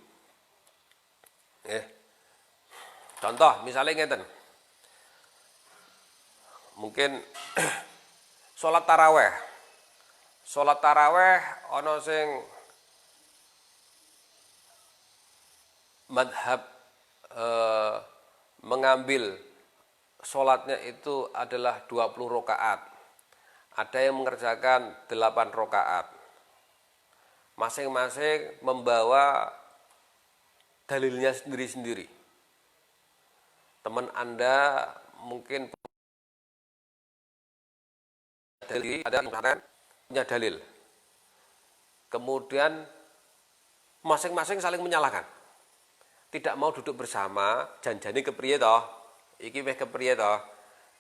Contoh, misalnya ngeten. Mungkin Sholat taraweh ana sing madhab mengambil sholatnya itu adalah 20 rakaat. Ada yang mengerjakan 8 rakaat. Masing-masing membawa dalilnya sendiri-sendiri. Teman Anda mungkin dalil, ada yang punya dalil. Kemudian masing-masing saling menyalahkan. Tidak mau duduk bersama, janjane kepriye toh? Iki weh kepriye toh?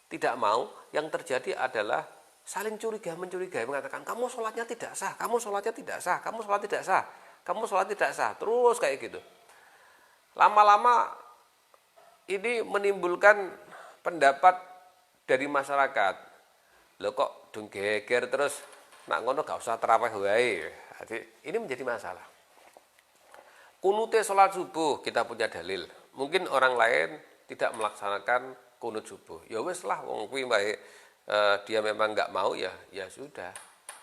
Tidak mau, yang terjadi adalah saling mencurigai, mengatakan kamu sholatnya tidak sah, kamu sholatnya tidak sah, kamu sholat tidak sah, kamu sholat tidak sah, terus kayak gitu. Lama-lama ini menimbulkan pendapat dari masyarakat. Loh kok dung geger terus nak ngono gak usah tarawih wae. Jadi ini menjadi masalah. Kunute sholat subuh kita punya dalil. Mungkin orang lain tidak melaksanakan kunut subuh. Ya wis lah wong kuwi dia memang nggak mau ya sudah.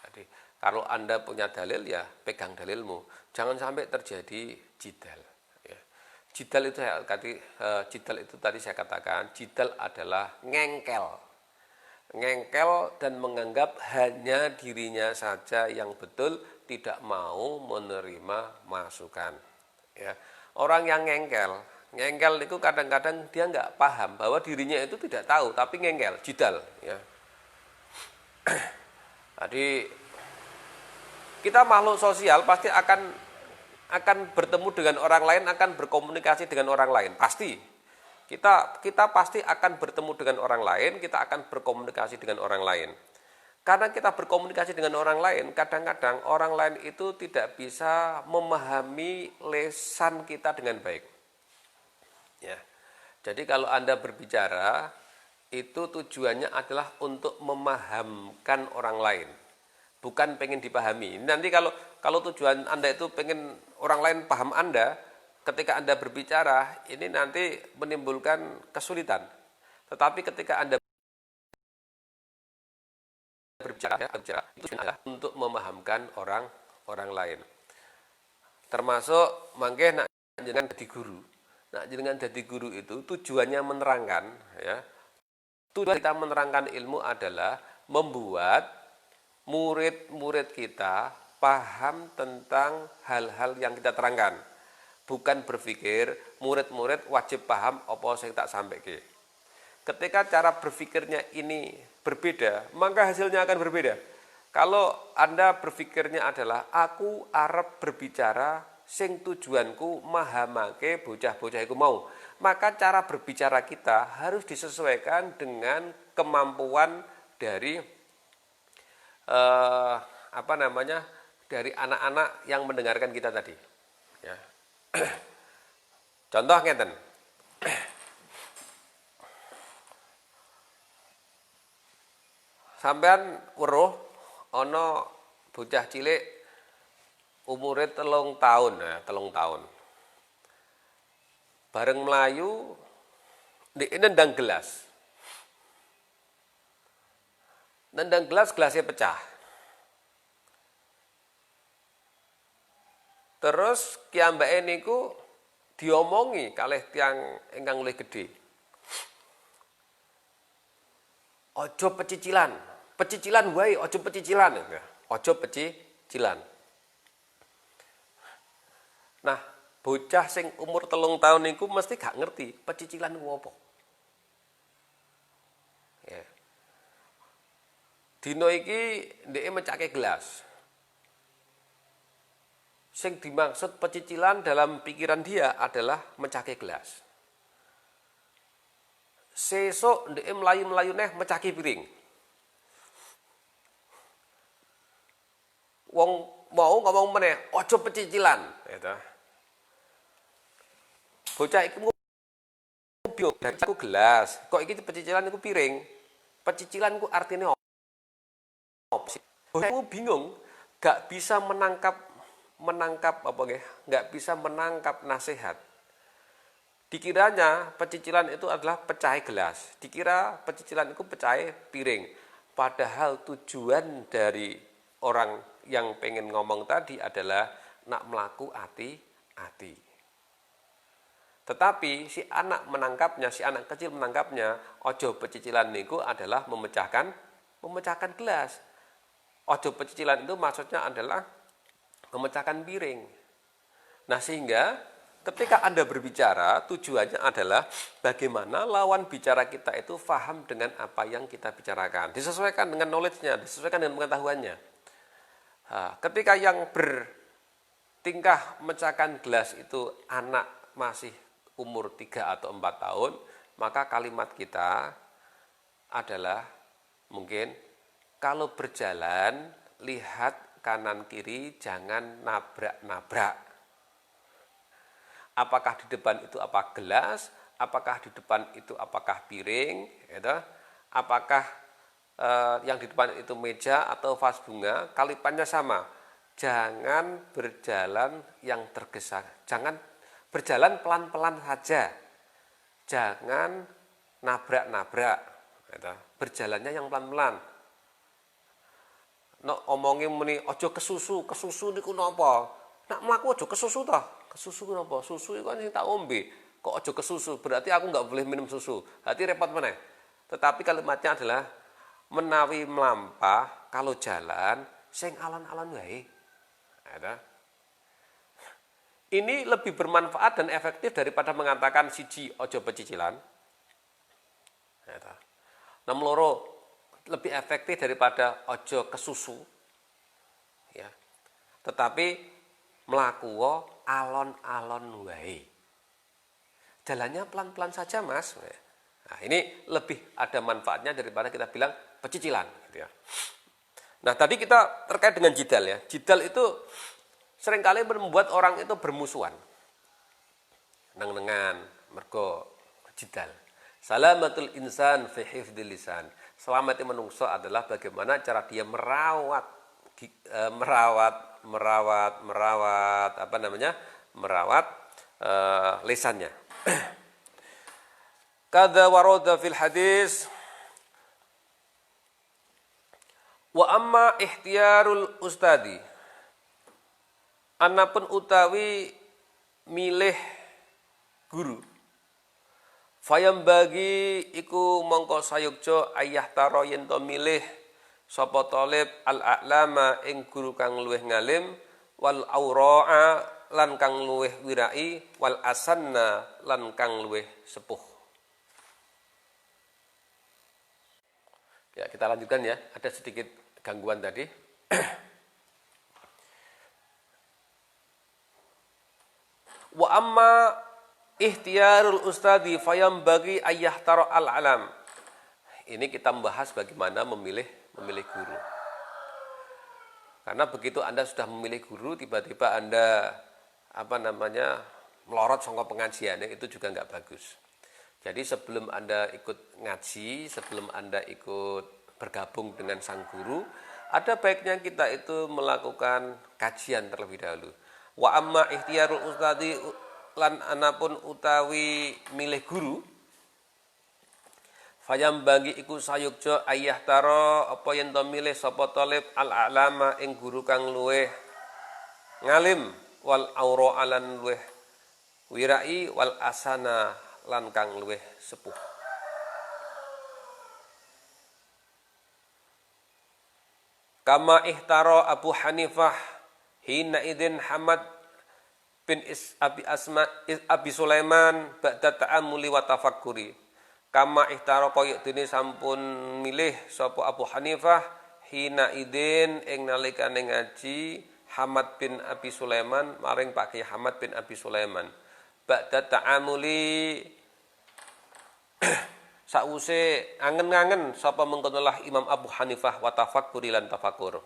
Jadi kalau Anda punya dalil ya pegang dalilmu. Jangan sampai terjadi jidal. Ya. Jidal itu tadi saya katakan, jidal adalah ngengkel dan menganggap hanya dirinya saja yang betul, tidak mau menerima masukan. Ya. Orang yang ngengkel itu kadang-kadang dia nggak paham bahwa dirinya itu tidak tahu, tapi ngengkel, jidal. Ya. Jadi kita makhluk sosial pasti akan bertemu dengan orang lain, akan berkomunikasi dengan orang lain, pasti. Kita pasti akan bertemu dengan orang lain, kita akan berkomunikasi dengan orang lain. Karena kita berkomunikasi dengan orang lain, kadang-kadang orang lain itu tidak bisa memahami lesan kita dengan baik. Ya. Jadi kalau Anda berbicara, itu tujuannya adalah untuk memahamkan orang lain, bukan pengen dipahami. Nanti kalau tujuan Anda itu pengen orang lain paham Anda, ketika Anda berbicara, ini nanti menimbulkan kesulitan. Tetapi ketika Anda berbicara itu adalah untuk memahamkan orang lain. Termasuk mangke nak jenengan dadi guru. Nak jenengan dadi guru itu tujuannya menerangkan, ya. Tujuan kita menerangkan ilmu adalah membuat murid-murid kita paham tentang hal-hal yang kita terangkan. Bukan berpikir murid-murid wajib paham apa yang tak sampaikan. Ketika cara berpikirnya ini berbeda, maka hasilnya akan berbeda. Kalau Anda berpikirnya adalah aku arep berbicara sing tujuanku mahamake bocah-bocah iku mau, maka cara berbicara kita harus disesuaikan dengan kemampuan dari dari anak-anak yang mendengarkan kita tadi. Ya. Contoh ngeten. Sampean weruh ana bocah cilik umure 3 tahun, ya, 3 tahun. Bareng melayu ndek nendang gelas. Nendang gelas, gelasnya pecah. Terus kiambake niku diomongi kalih tiyang ingkang luwih gedhe. Ojo pecicilan wae, ojo pecicilan. Ojo pecicilan. Nah, bocah sing umur 3 tahun niku mesti gak ngerti pecicilan ku apa. Ya. Dino iki ndeke mecake gelas. Sing dimaksud pecicilan dalam pikiran dia adalah mecake gelas. Sesuk ndeke melayu-melayu neh mecake piring. Wong mau ngomong meneh, ojo pecicilan, gitu. Bocah iku bingung, aku gelas, kok iki pecicilan iku piring. Pecicilan ku artinya apa sih? Bocah iku bingung, gak bisa menangkap apa nggih? Gak bisa menangkap nasihat. Dikiranya pecicilan itu adalah pecah gelas. Dikira pecicilan itu pecah piring. Padahal tujuan dari orang yang pengen ngomong tadi adalah nak melaku hati-hati. Tetapi si anak menangkapnya, si anak kecil menangkapnya, ojo pecicilan niku adalah memecahkan gelas. Ojo pecicilan itu maksudnya adalah memecahkan piring. Nah, sehingga ketika Anda berbicara, tujuannya adalah bagaimana lawan bicara kita itu paham dengan apa yang kita bicarakan. Disesuaikan dengan knowledge-nya, disesuaikan dengan pengetahuannya. Nah, ketika yang bertingkah memecahkan gelas itu anak masih umur 3 atau 4 tahun, maka kalimat kita adalah mungkin kalau berjalan, lihat kanan kiri, jangan nabrak-nabrak. Apakah di depan itu apa gelas, apakah di depan itu apakah piring, gitu. Apakah yang di depan itu meja atau vas bunga, kalimatnya sama. Jangan berjalan yang tergesa, jangan berjalan pelan-pelan saja. Jangan nabrak-nabrak, gitu. Berjalannya yang pelan-pelan. Nek omongin muni ojo kesusu niku napa? Nak mlaku ojo kesusu toh. Kesusu napa? Susu iku kan sing tak ombe. Kok ojo kesusu? Berarti aku enggak boleh minum susu. Berarti repot meneh. Tetapi kalimatnya adalah menawi melampah kalau jalan sing alon-alon wae. Ini lebih bermanfaat dan efektif daripada mengatakan siji ojo pecicilan. Nomor loro lebih efektif daripada ojo kesusu. Ya. Tetapi mlaku alon-alon wae. Jalannya pelan-pelan saja, Mas. Nah, ini lebih ada manfaatnya daripada kita bilang pecicilan, gitu ya. Nah, tadi kita terkait dengan jidal ya. Jidal itu seringkali membuat orang itu bermusuhan. Neng-nengan, mergo jidal. Salamatul insan fi hifdzil lisan. Selamatnya menungso adalah bagaimana cara dia merawat lisannya. Kada warada fil hadis Wa amma ikhtiyarul ustadi, anapun utawi milih guru, fayam bagi iku mongko sayukjo ayah taro yen to milih sapa talib al a'lama ing guru kang luweh ngalim, wal aura'a lan kang luweh wirai, wal asanna lan kang luweh sepuh. Ya, kita lanjutkan ya, ada sedikit gangguan tadi. Wa amma ikhtiyarul ustadi fayam bagi ayah taro al alam. Ini kita membahas bagaimana memilih guru. Karena begitu Anda sudah memilih guru, tiba-tiba Anda melorot sangka pengajiannya, itu juga nggak bagus. Jadi sebelum Anda ikut ngaji, sebelum Anda ikut bergabung dengan sang guru, ada baiknya kita itu melakukan kajian terlebih dahulu. Wa amma ikhtiyarul ustadi lan anapun utawi milih guru, fayam bagi iku sayukjo ayah taro apa yen to milih sapa talib al a'lama ing guru kang luweh ngalim, wal aura alan luweh wirai, wal asana lan kang luweh sepuh. Kama ihtaro Abu Hanifah hina idin Hamad bin Abi Sulaiman ba'da ta'amuli wa tafakkuri. Kama ihtaro koyok dene sampun milih sapa Abu Hanifah hina idin ing nalikane ngaji Hamad bin Abi Sulaiman maring Pak Kiai Hamad bin Abi Sulaiman. Ba'da ta'amuli sause angen-angen sapa mengkonolah Imam Abu Hanifah wa tafakkuri lan tafakur.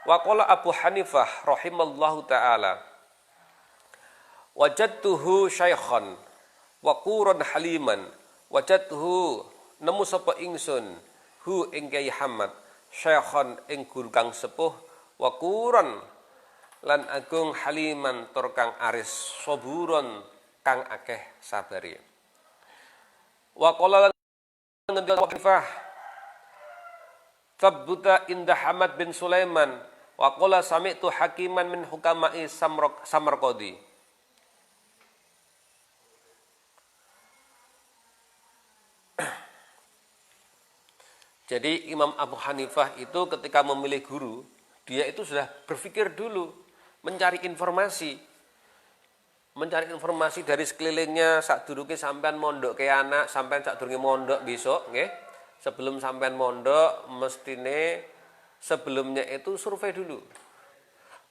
Wa qala Abu Hanifah rahimallahu taala, wajadtuhu syaikhan wa quran haliman, wajadtuhu nemu sapa ingsun hu ing Kyai Hamad syaikhan ing guru kang sepuh, wa quran lan agung haliman tur kang aris, saburon kang akeh sabari. Wa qala Hanifah tabbuta inda Hamad bin Sulaiman wa qala sami'tu hakiman min hukama'i Samarqadi. Jadi Imam Abu Hanifah itu ketika memilih guru, dia itu sudah berpikir dulu, mencari informasi dari sekelilingnya, sadurunge sampean mondok ke anak, sampean sadurunge mondok besok, nggih. Sebelum sampean mondok, mestine sebelumnya itu survei dulu.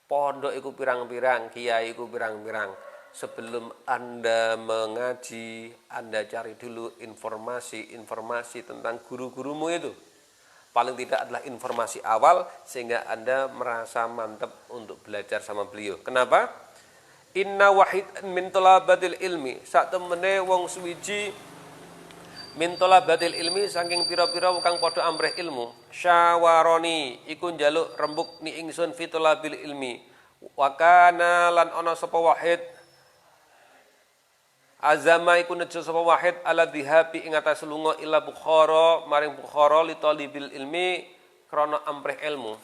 Pondok iku pirang-pirang, kiai iku pirang-pirang. Sebelum Anda mengaji, Anda cari dulu informasi tentang guru-gurumu itu. Paling tidak adalah informasi awal sehingga Anda merasa mantap untuk belajar sama beliau. Kenapa? Inna wahid min talabatil ilmi, sak temene wong suwiji min talabatil ilmi saking pira-pira kang padha amrih ilmu, syawaroni iku njaluk rembug ni ingsun fi talabil ilmi, wa kana lan ana sapa wahid azama iku nejo sapa wahid ala dhihabi ing atas lunga ila Bukhara maring Bukhara li talibil ilmi krana amrih ilmu.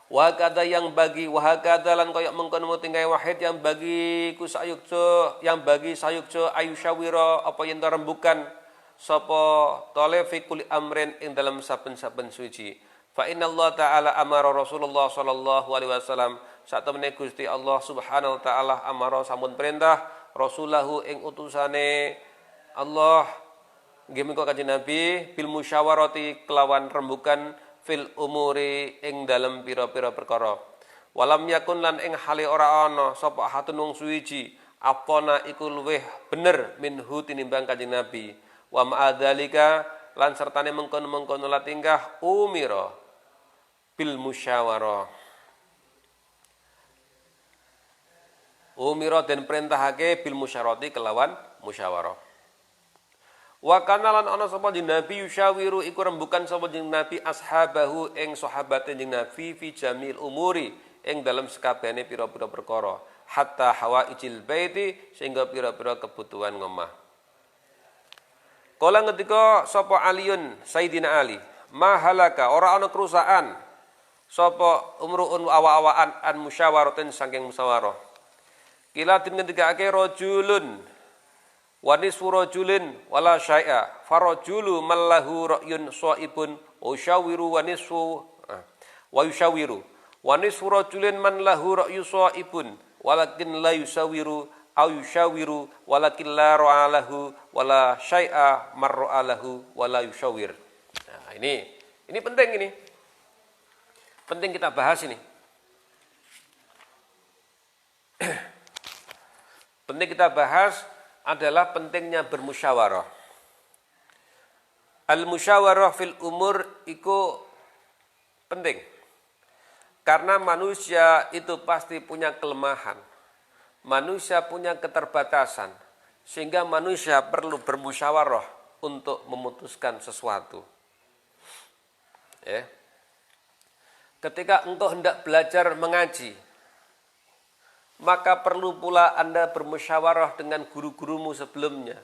Wa kada yang bagi wa kada lan kaya mengkono tinggae wahid yang bagi ku sayukjo yang bagi sayukjo ayusyawira apa yen rembukan sapa talib fi kulli amrin ing dalam saben-saben suci. Fa innallaha ta'ala amara Rasulullah sallallahu alaihi wasallam, sak temene Gusti Allah Subhanahu wa taala amara sampun perintah rasulahu ing utusane Allah nggih menika Kanjeng Nabi bil musyawarati kelawan rembukan fil umuri ing dalem pira-pira perkara. Walam yakun lan ing hale ora ana sapa hatun wong suwiji apana iku luweh bener minhu tinimbang Kanjeng Nabi. Wa ma'adzalika lan sertane mengkono-mengkono la tingkah umira bil musyawarah. Umira den perintahake bil musyawarati kelawan musyawarah. Wa kana lan ana sapa jeneng Nabi yusyawiru iku rembukan sapa jeneng Nabi ashabahu ing sahabate jeneng Nabi fi jamil umuri ing dalam sekabehane pira-pira perkara hatta hawaijil baiti sehingga pira-pira kebutuhan ngomah. Kala ngendika sapa Aliun Sayyidina Ali, mahalaka ora ana kerusakan sapa umruun awa-awaan an musyawaratin saking musyawarah. Kila den ngendikake rajulun wa nisfu rajulin wala syai'a farajulu mallahu ra'yun shaibun usyawiru wa nisfu wa yusyawiru wa nisfu rajulin man lahu ra'yu shaibun walakin la yusawiru au yusyawiru walakin la ra'alahu wala syai'a marra'alahu wala yusyawir. Nah, ini penting ini. Penting kita bahas ini. Penting kita bahas adalah pentingnya bermusyawarah. Al-musyawarah fil umur itu penting. Karena manusia itu pasti punya kelemahan. Manusia punya keterbatasan. Sehingga manusia perlu bermusyawarah untuk memutuskan sesuatu. Ya. Ketika engkau hendak belajar mengaji, maka perlu pula Anda bermusyawarah dengan guru-gurumu sebelumnya.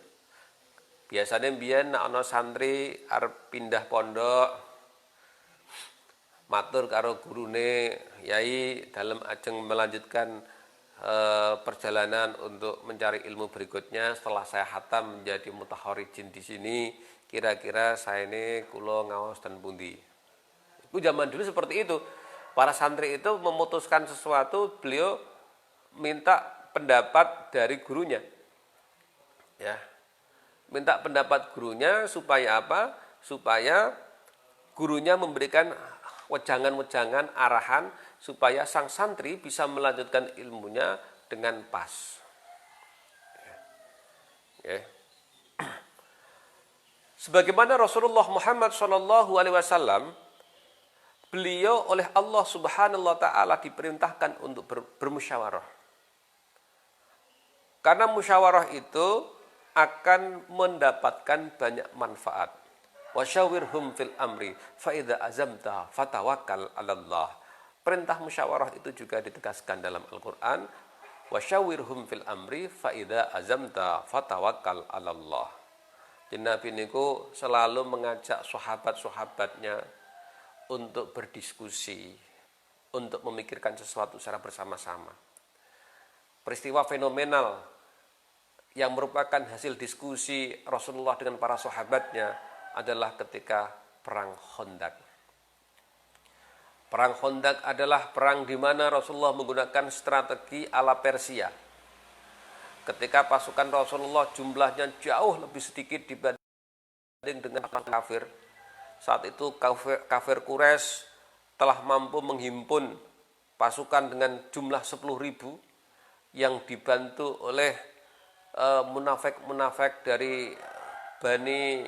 Biasanya biyen nek ana santri arep pindah pondok, matur karo gurune, "Yai, dalam ajeng melanjutkan perjalanan untuk mencari ilmu berikutnya setelah saya khatam menjadi mutakharirin di sini, kira-kira saya ini kula ngaos ten pundi." Itu zaman dulu seperti itu. Para santri itu memutuskan sesuatu, beliau minta pendapat dari gurunya. Ya. Minta pendapat gurunya supaya apa? Supaya gurunya memberikan wejangan-wejangan, arahan supaya sang santri bisa melanjutkan ilmunya dengan pas. Ya. Sebagaimana Rasulullah Muhammad SAW, beliau oleh Allah Subhanahu wa taala diperintahkan untuk bermusyawarah. Karena musyawarah itu akan mendapatkan banyak manfaat. Wasyawirhum fil amri fa idza azamta fatawakkal 'alallah. Perintah musyawarah itu juga ditegaskan dalam Al-Qur'an. Wasyawirhum fil amri fa idza azamta fatawakkal 'alallah. Nabi niku selalu mengajak sahabat-sahabatnya untuk berdiskusi, untuk memikirkan sesuatu secara bersama-sama. Peristiwa fenomenal yang merupakan hasil diskusi Rasulullah dengan para sahabatnya adalah ketika Perang Khandaq. Perang Khandaq adalah perang di mana Rasulullah menggunakan strategi ala Persia. Ketika pasukan Rasulullah jumlahnya jauh lebih sedikit dibanding dengan orang kafir, saat itu kafir Quraisy telah mampu menghimpun pasukan dengan jumlah 10.000 yang dibantu oleh munafik-munafik dari Bani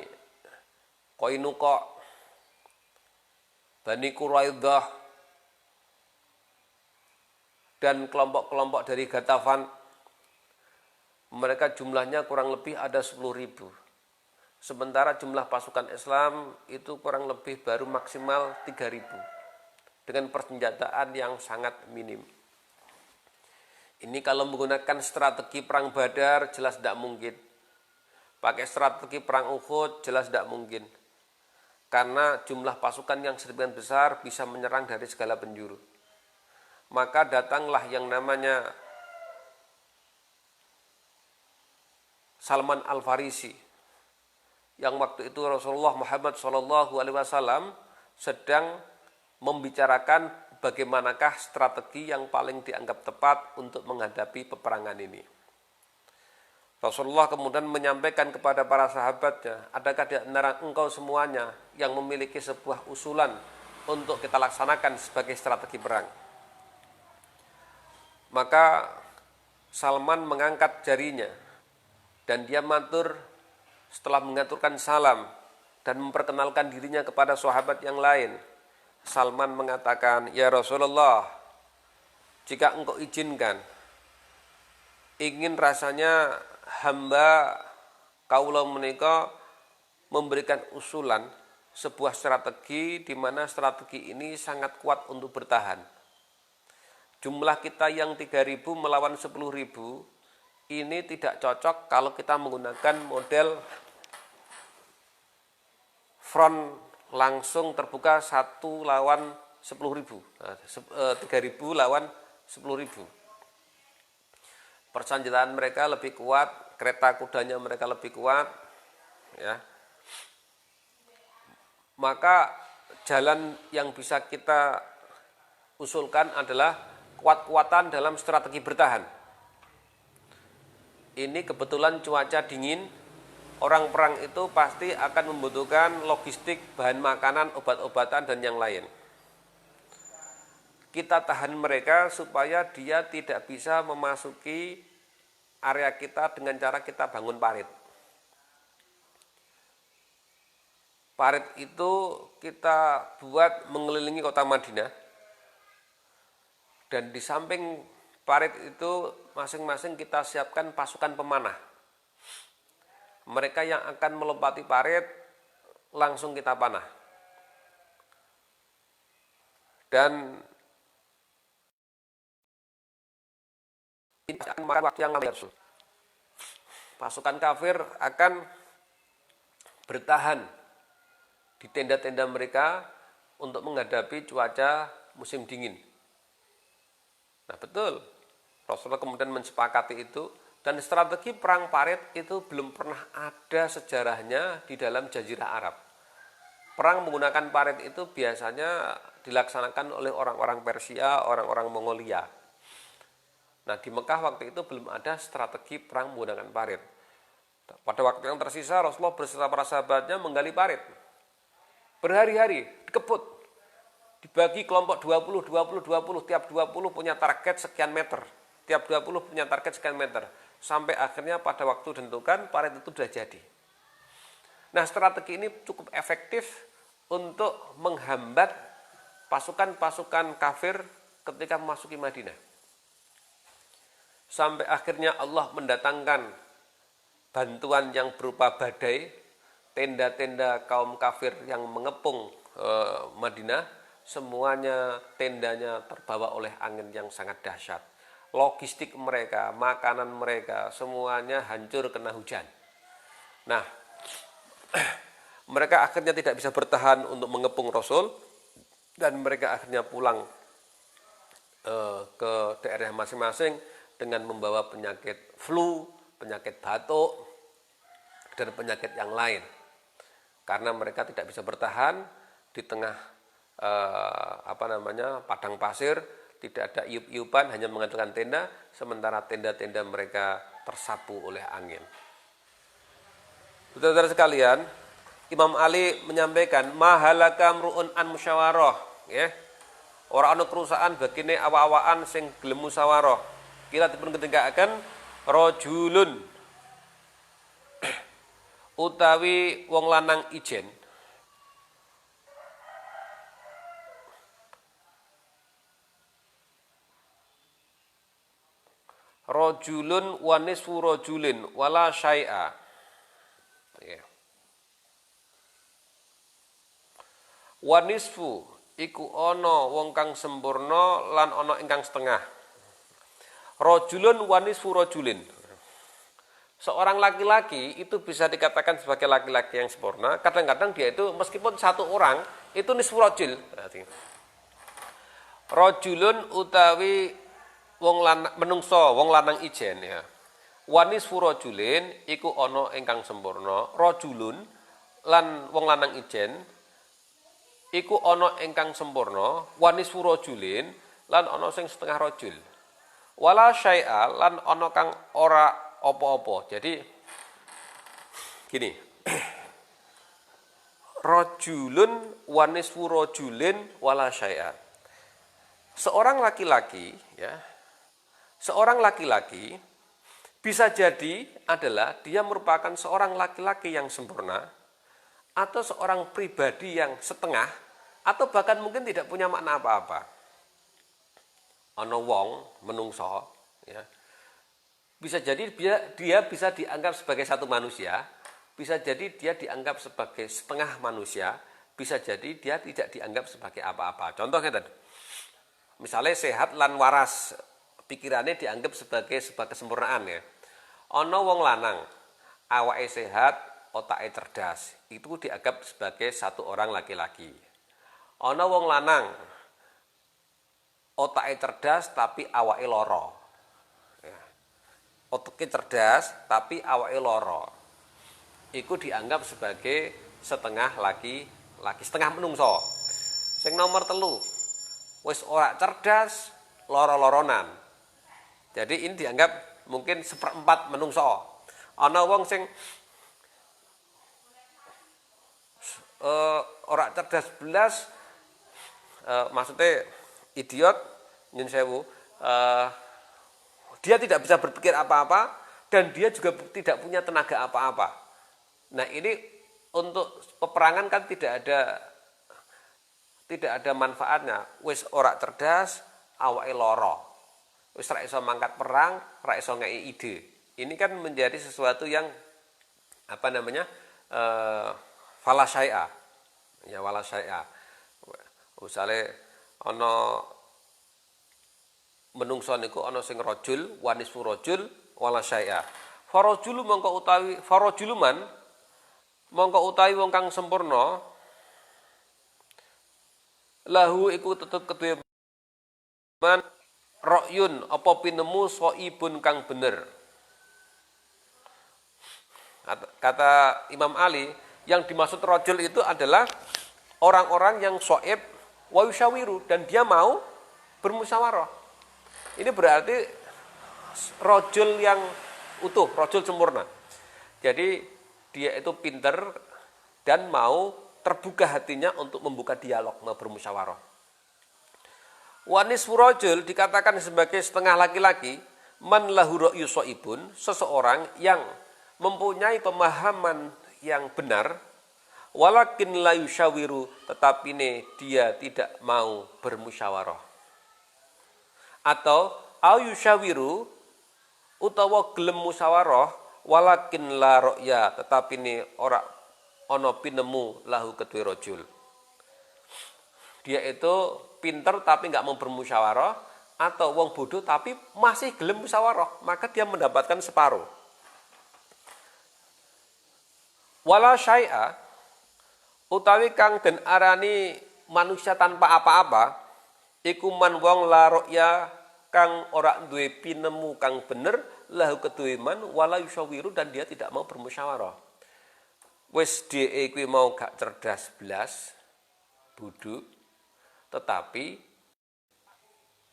Qainuqa, Bani Quraidah, dan kelompok-kelompok dari Ghatafan. Mereka jumlahnya kurang lebih ada 10.000. Sementara jumlah pasukan Islam itu kurang lebih baru maksimal 3.000 dengan persenjataan yang sangat minim. Ini kalau menggunakan strategi perang Badar jelas tidak mungkin. Pakai strategi perang Uhud jelas tidak mungkin. Karena jumlah pasukan yang sedemikian besar bisa menyerang dari segala penjuru. Maka datanglah yang namanya Salman Al-Farisi, yang waktu itu Rasulullah Muhammad SAW sedang membicarakan bagaimanakah strategi yang paling dianggap tepat untuk menghadapi peperangan ini. Rasulullah kemudian menyampaikan kepada para sahabatnya, adakah di antara engkau semuanya yang memiliki sebuah usulan untuk kita laksanakan sebagai strategi perang? Maka Salman mengangkat jarinya dan dia matur. Setelah mengaturkan salam dan memperkenalkan dirinya kepada sahabat yang lain, Salman mengatakan, "Ya Rasulullah, jika engkau izinkan, ingin rasanya hamba kaula menika memberikan usulan sebuah strategi di mana strategi ini sangat kuat untuk bertahan. Jumlah kita yang 3.000 melawan 10.000 ini tidak cocok kalau kita menggunakan model front langsung terbuka 1 lawan 10.000. Nah, 3.000 lawan 10.000. Persenjataan mereka lebih kuat, kereta kudanya mereka lebih kuat, ya. Maka jalan yang bisa kita usulkan adalah kuat-kuatan dalam strategi bertahan. Ini kebetulan cuaca dingin, orang perang itu pasti akan membutuhkan logistik, bahan makanan, obat-obatan, dan yang lain. Kita tahan mereka supaya dia tidak bisa memasuki area kita dengan cara kita bangun parit. Parit itu kita buat mengelilingi kota Madinah, dan di samping parit itu masing-masing kita siapkan pasukan pemanah. Mereka yang akan melompati parit langsung kita panah. Dan ini akan makan waktu yang lama. Pasukan kafir akan bertahan di tenda-tenda mereka untuk menghadapi cuaca musim dingin. Nah, betul. Rasulullah kemudian mensepakati itu, dan strategi perang parit itu belum pernah ada sejarahnya di dalam Jazirah Arab. Perang menggunakan parit itu biasanya dilaksanakan oleh orang-orang Persia, orang-orang Mongolia. Nah, di Mekah waktu itu belum ada strategi perang menggunakan parit. Pada waktu yang tersisa, Rasulullah beserta para sahabatnya menggali parit. Berhari-hari, dikebut. Dibagi kelompok 20, 20, 20. Tiap 20 punya target sekian meter. Tiap 20 punya target sekian meter. Sampai akhirnya pada waktu ditentukan, parit itu sudah jadi. Nah, strategi ini cukup efektif untuk menghambat pasukan-pasukan kafir ketika memasuki Madinah. Sampai akhirnya Allah mendatangkan bantuan yang berupa badai, tenda-tenda kaum kafir yang mengepung Madinah, semuanya tendanya terbawa oleh angin yang sangat dahsyat. Logistik mereka, makanan mereka, semuanya hancur kena hujan. Nah, mereka akhirnya tidak bisa bertahan untuk mengepung Rasul, dan mereka akhirnya pulang ke daerah masing-masing dengan membawa penyakit flu, penyakit batuk, dan penyakit yang lain. Karena mereka tidak bisa bertahan di tengah padang pasir, tidak ada iup-iupan, hanya mengandalkan tenda, sementara tenda-tenda mereka tersapu oleh angin. Saudara-saudara sekalian, Imam Ali menyampaikan mahalaka mru'un an musyawarah, ya. Ora ana kerusakan bagine awak-awakan sing gelem musyawarah. Kira dipun ketinggaken rajulun utawi wong lanang ijen rajulun wa nisfu rajulin wala syai'a. Wa nisfu iku ana wong kang sempurna lan ana ingkang setengah. Rajulun wa nisfu rajulin. Seorang laki-laki itu bisa dikatakan sebagai laki-laki yang sempurna. Kadang-kadang dia itu meskipun satu orang itu nisfu rajul. Rajulun utawi wong lanang menungso, wong lanang ijen, ya. Wa nisfu rajulin iku ana ingkang sempurna. Rajulun lan wong lanang ijen iku ana ingkang sempurna. Wa nisfu rajulin lan ana sing setengah rajul. Wala syai'a lan ana kang ora apa-apa. Jadi gini. Rajulun wa nisfu rajulin wala syai'a. Seorang laki-laki, ya. Seorang laki-laki bisa jadi adalah dia merupakan seorang laki-laki yang sempurna, atau seorang pribadi yang setengah, atau bahkan mungkin tidak punya makna apa-apa. Ana wong menungso, ya. Bisa jadi dia bisa dianggap sebagai satu manusia, bisa jadi dia dianggap sebagai setengah manusia, bisa jadi dia tidak dianggap sebagai apa-apa. Contohnya tadi, misalnya sehat lan waras, pikirannya dianggap sebagai sebuah kesempurnaan, ya. Ana wong lanang, awake sehat, otake cerdas, itu dianggap sebagai satu orang laki-laki. Ana wong lanang, Otake cerdas tapi awake lara. Ya. Otake cerdas tapi awake lara. Iku dianggap sebagai setengah laki-laki, setengah menungso. Sing nomor telu, wis ora cerdas, loro-loronan. Jadi ini dianggap mungkin seperempat menungso. Ana wong sing ora cerdas belas, maksudnya idiot, nyun sewu, dia tidak bisa berpikir apa-apa dan dia juga tidak punya tenaga apa-apa. Nah ini untuk peperangan kan tidak ada manfaatnya. Wis ora cerdas, awake lara. Wis ra iso mangkat perang, ra iso ngei ide. Ini kan menjadi sesuatu yang apa namanya? Fala syai'a. Ya wala syai'a. Misale ana menungso niku ana sing rajul, wanisfu rajul wala syai'a. Farajulu mongko utawi farajuluman mongko utawi wong kang sempurna lahu iku tetep keduwe man ra'yun apa pinemu shaibun kang bener. Kata Imam Ali, yang dimaksud rajul itu adalah orang-orang yang shaib wa yushawiru dan dia mau bermusyawarah. Ini berarti rajul yang utuh, rajul sempurna. Jadi dia itu pinter dan mau terbuka hatinya untuk membuka dialog, mau bermusyawarah. Wanis rajul dikatakan sebagai setengah laki-laki, man lahu ra'yu shaibun, seseorang yang mempunyai pemahaman yang benar, walakin la yushawiru, tetapi dia tidak mau bermusyawarah. Atau au yushawiru, utawa gelem musyawarah, walakin la ra'ya, tetapi ora ana pinemu lahu kedue rajul. Dia itu pinter tapi nggak mau bermusyawarah, atau wong bodoh tapi masih gelem musyawarah, maka dia mendapatkan separuh. Wala syai'a, utawi kang den arani manusia tanpa apa-apa, iku man wong la ra'ya kang ora duwe pinemu kang bener lahu kedue man wala yushawiru, dan dia tidak mau bermusyawarah. Wis dhek kuwi mau gak cerdas blas, bodoh, tetapi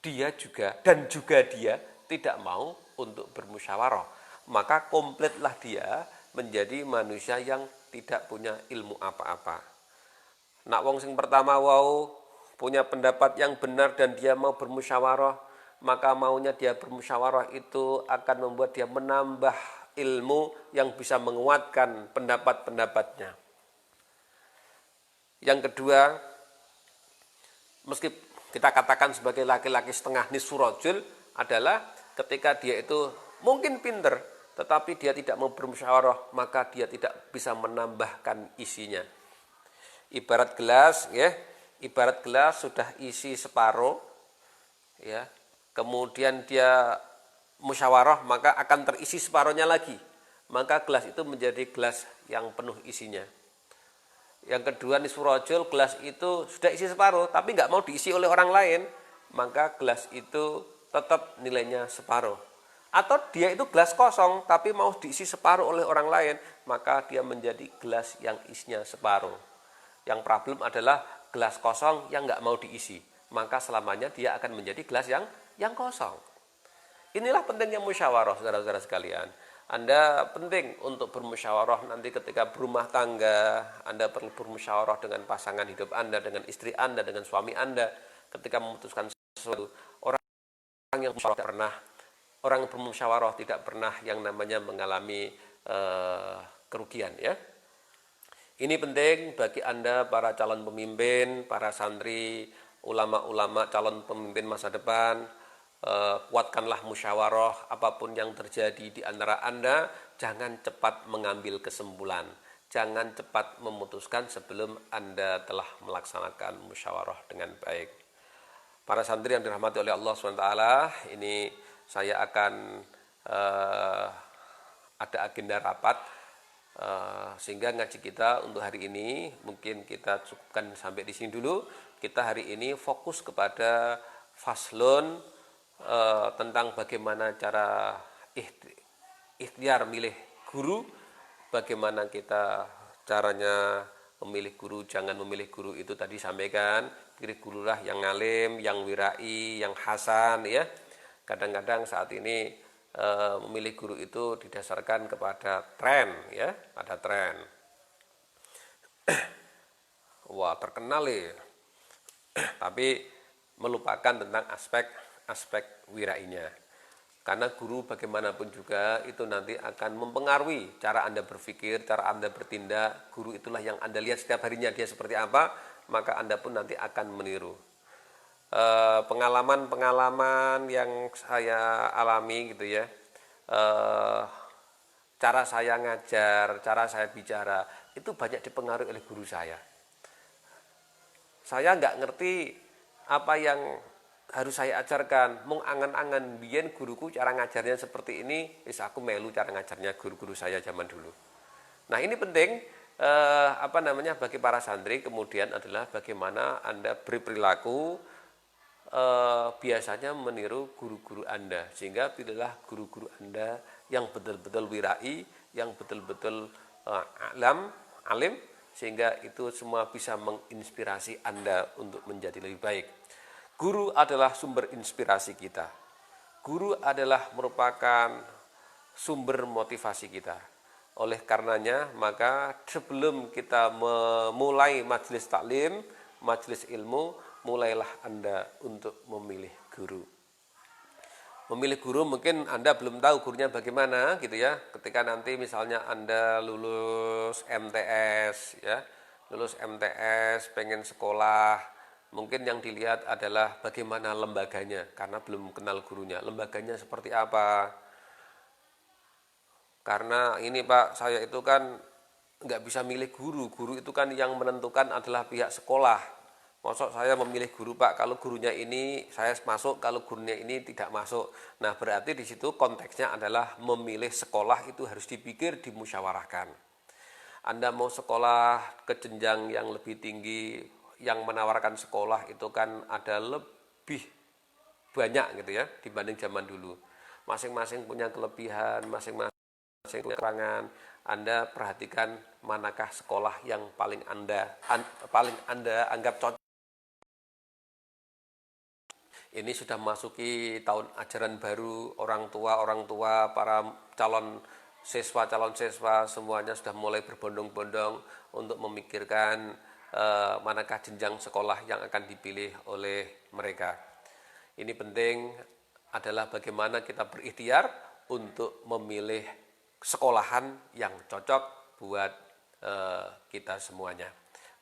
dia juga tidak mau untuk bermusyawarah. Maka kompletlah dia menjadi manusia yang tidak punya ilmu apa-apa. Nak wong sing pertama wau punya pendapat yang benar dan dia mau bermusyawarah, maka maunya dia bermusyawarah itu akan membuat dia menambah ilmu yang bisa menguatkan pendapat-pendapatnya. Yang kedua, meski kita katakan sebagai laki-laki setengah nisfu rajul, adalah ketika dia itu mungkin pinter, tetapi dia tidak mau bermusyawarah, maka dia tidak bisa menambahkan isinya. Ibarat gelas, ya, ibarat gelas sudah isi separuh, ya, kemudian dia musyawarah, maka akan terisi separuhnya lagi, maka gelas itu menjadi gelas yang penuh isinya. Yang kedua nisfu rajul, gelas itu sudah isi separuh tapi nggak mau diisi oleh orang lain, maka gelas itu tetap nilainya separuh. Atau dia itu gelas kosong tapi mau diisi separuh oleh orang lain, maka dia menjadi gelas yang isinya separuh. Yang problem adalah gelas kosong yang nggak mau diisi, maka selamanya dia akan menjadi gelas yang kosong. Inilah pentingnya musyawarah, saudara-saudara sekalian. Anda penting untuk bermusyawarah nanti ketika berumah tangga. Anda perlu bermusyawarah dengan pasangan hidup Anda, dengan istri Anda, dengan suami Anda. Ketika memutuskan sesuatu, orang yang bermusyawarah tidak pernah yang namanya mengalami kerugian, ya. Ini penting bagi Anda para calon pemimpin, para santri, ulama-ulama calon pemimpin masa depan. Kuatkanlah musyawarah, apapun yang terjadi di antara Anda, jangan cepat mengambil kesimpulan, jangan cepat memutuskan sebelum Anda telah melaksanakan musyawarah dengan baik. Para santri yang dirahmati oleh Allah SWT, ini saya akan ada agenda rapat, sehingga ngaji kita untuk hari ini mungkin kita cukupkan sampai di sini dulu. Kita hari ini fokus kepada faslun tentang bagaimana cara ikhtiar milih guru, bagaimana kita caranya memilih guru. Jangan memilih guru itu tadi sampaikan, pilih gurulah yang ngalim, yang wirai, yang hasan ya. Kadang-kadang saat ini memilih guru itu didasarkan kepada tren ya, ada tren. Wah, terkenal ya. Tapi melupakan tentang aspek wirainya. Karena guru bagaimanapun juga itu nanti akan mempengaruhi cara Anda berpikir, cara Anda bertindak. Guru itulah yang Anda lihat setiap harinya dia seperti apa, maka Anda pun nanti akan meniru. Pengalaman-pengalaman yang saya alami gitu ya, cara saya ngajar, cara saya bicara, itu banyak dipengaruhi oleh guru saya. Saya nggak ngerti apa yang harus saya ajarkan, mung angan-angan biyen guruku cara ngajarnya seperti ini, aku melu cara ngajarnya guru-guru saya zaman dulu. Nah ini penting bagi para santri kemudian adalah bagaimana Anda berperilaku biasanya meniru guru-guru Anda, sehingga pilihlah guru-guru Anda yang betul-betul wirai, yang betul-betul alim, sehingga itu semua bisa menginspirasi Anda untuk menjadi lebih baik. Guru adalah sumber inspirasi kita. Guru adalah merupakan sumber motivasi kita. Oleh karenanya, maka sebelum kita memulai majelis taklim, majelis ilmu, mulailah Anda untuk memilih guru. Memilih guru mungkin Anda belum tahu gurunya bagaimana gitu ya. Ketika nanti misalnya Anda lulus MTS ya, pengen sekolah, mungkin yang dilihat adalah bagaimana lembaganya, karena belum kenal gurunya. Lembaganya seperti apa? Karena ini Pak, saya itu kan nggak bisa milih guru. Guru itu kan yang menentukan adalah pihak sekolah. Maksud saya memilih guru Pak, kalau gurunya ini saya masuk, kalau gurunya ini tidak masuk. Nah berarti di situ konteksnya adalah memilih sekolah itu harus dipikir, dimusyawarahkan. Anda mau sekolah ke jenjang yang lebih tinggi, yang menawarkan sekolah itu kan ada lebih banyak gitu ya dibanding zaman dulu. Masing-masing punya kelebihan, masing-masing punya kekurangan. Anda perhatikan manakah sekolah yang paling Anda anggap cocok. Ini sudah masuki tahun ajaran baru, orang tua, para calon siswa semuanya sudah mulai berbondong-bondong untuk memikirkan manakah jenjang sekolah yang akan dipilih oleh mereka. Ini penting adalah bagaimana kita berikhtiar untuk memilih sekolahan yang cocok buat kita semuanya,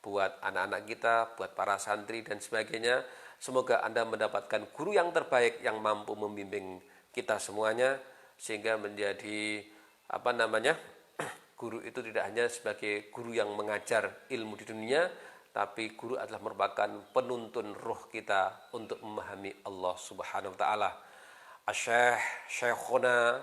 buat anak-anak kita, buat para santri dan sebagainya. Semoga Anda mendapatkan guru yang terbaik yang mampu membimbing kita semuanya, sehingga menjadi guru itu tidak hanya sebagai guru yang mengajar ilmu di dunia, tapi guru adalah merupakan penuntun ruh kita untuk memahami Allah Subhanahu wa taala. Syekhuna,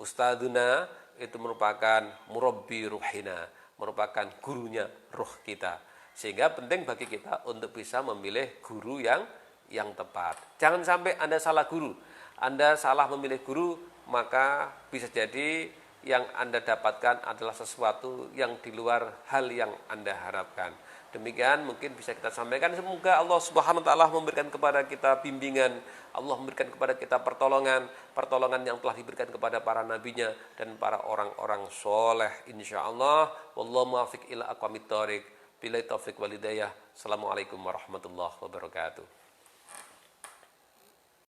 ustadzuna itu merupakan murabbi ruhina, merupakan gurunya ruh kita. Sehingga penting bagi kita untuk bisa memilih guru yang tepat. Jangan sampai Anda salah guru. Anda salah memilih guru, maka bisa jadi yang Anda dapatkan adalah sesuatu yang di luar hal yang Anda harapkan. Demikian mungkin bisa kita sampaikan. Semoga Allah Subhanahu wa taala memberikan kepada kita bimbingan, Allah memberikan kepada kita pertolongan yang telah diberikan kepada para nabinya dan para orang-orang soleh, insyaallah. Wallahu muwaffiq ila aqwamit thoriq. Billahi taufiq wal hidayah. Assalamualaikum warahmatullahi wabarakatuh.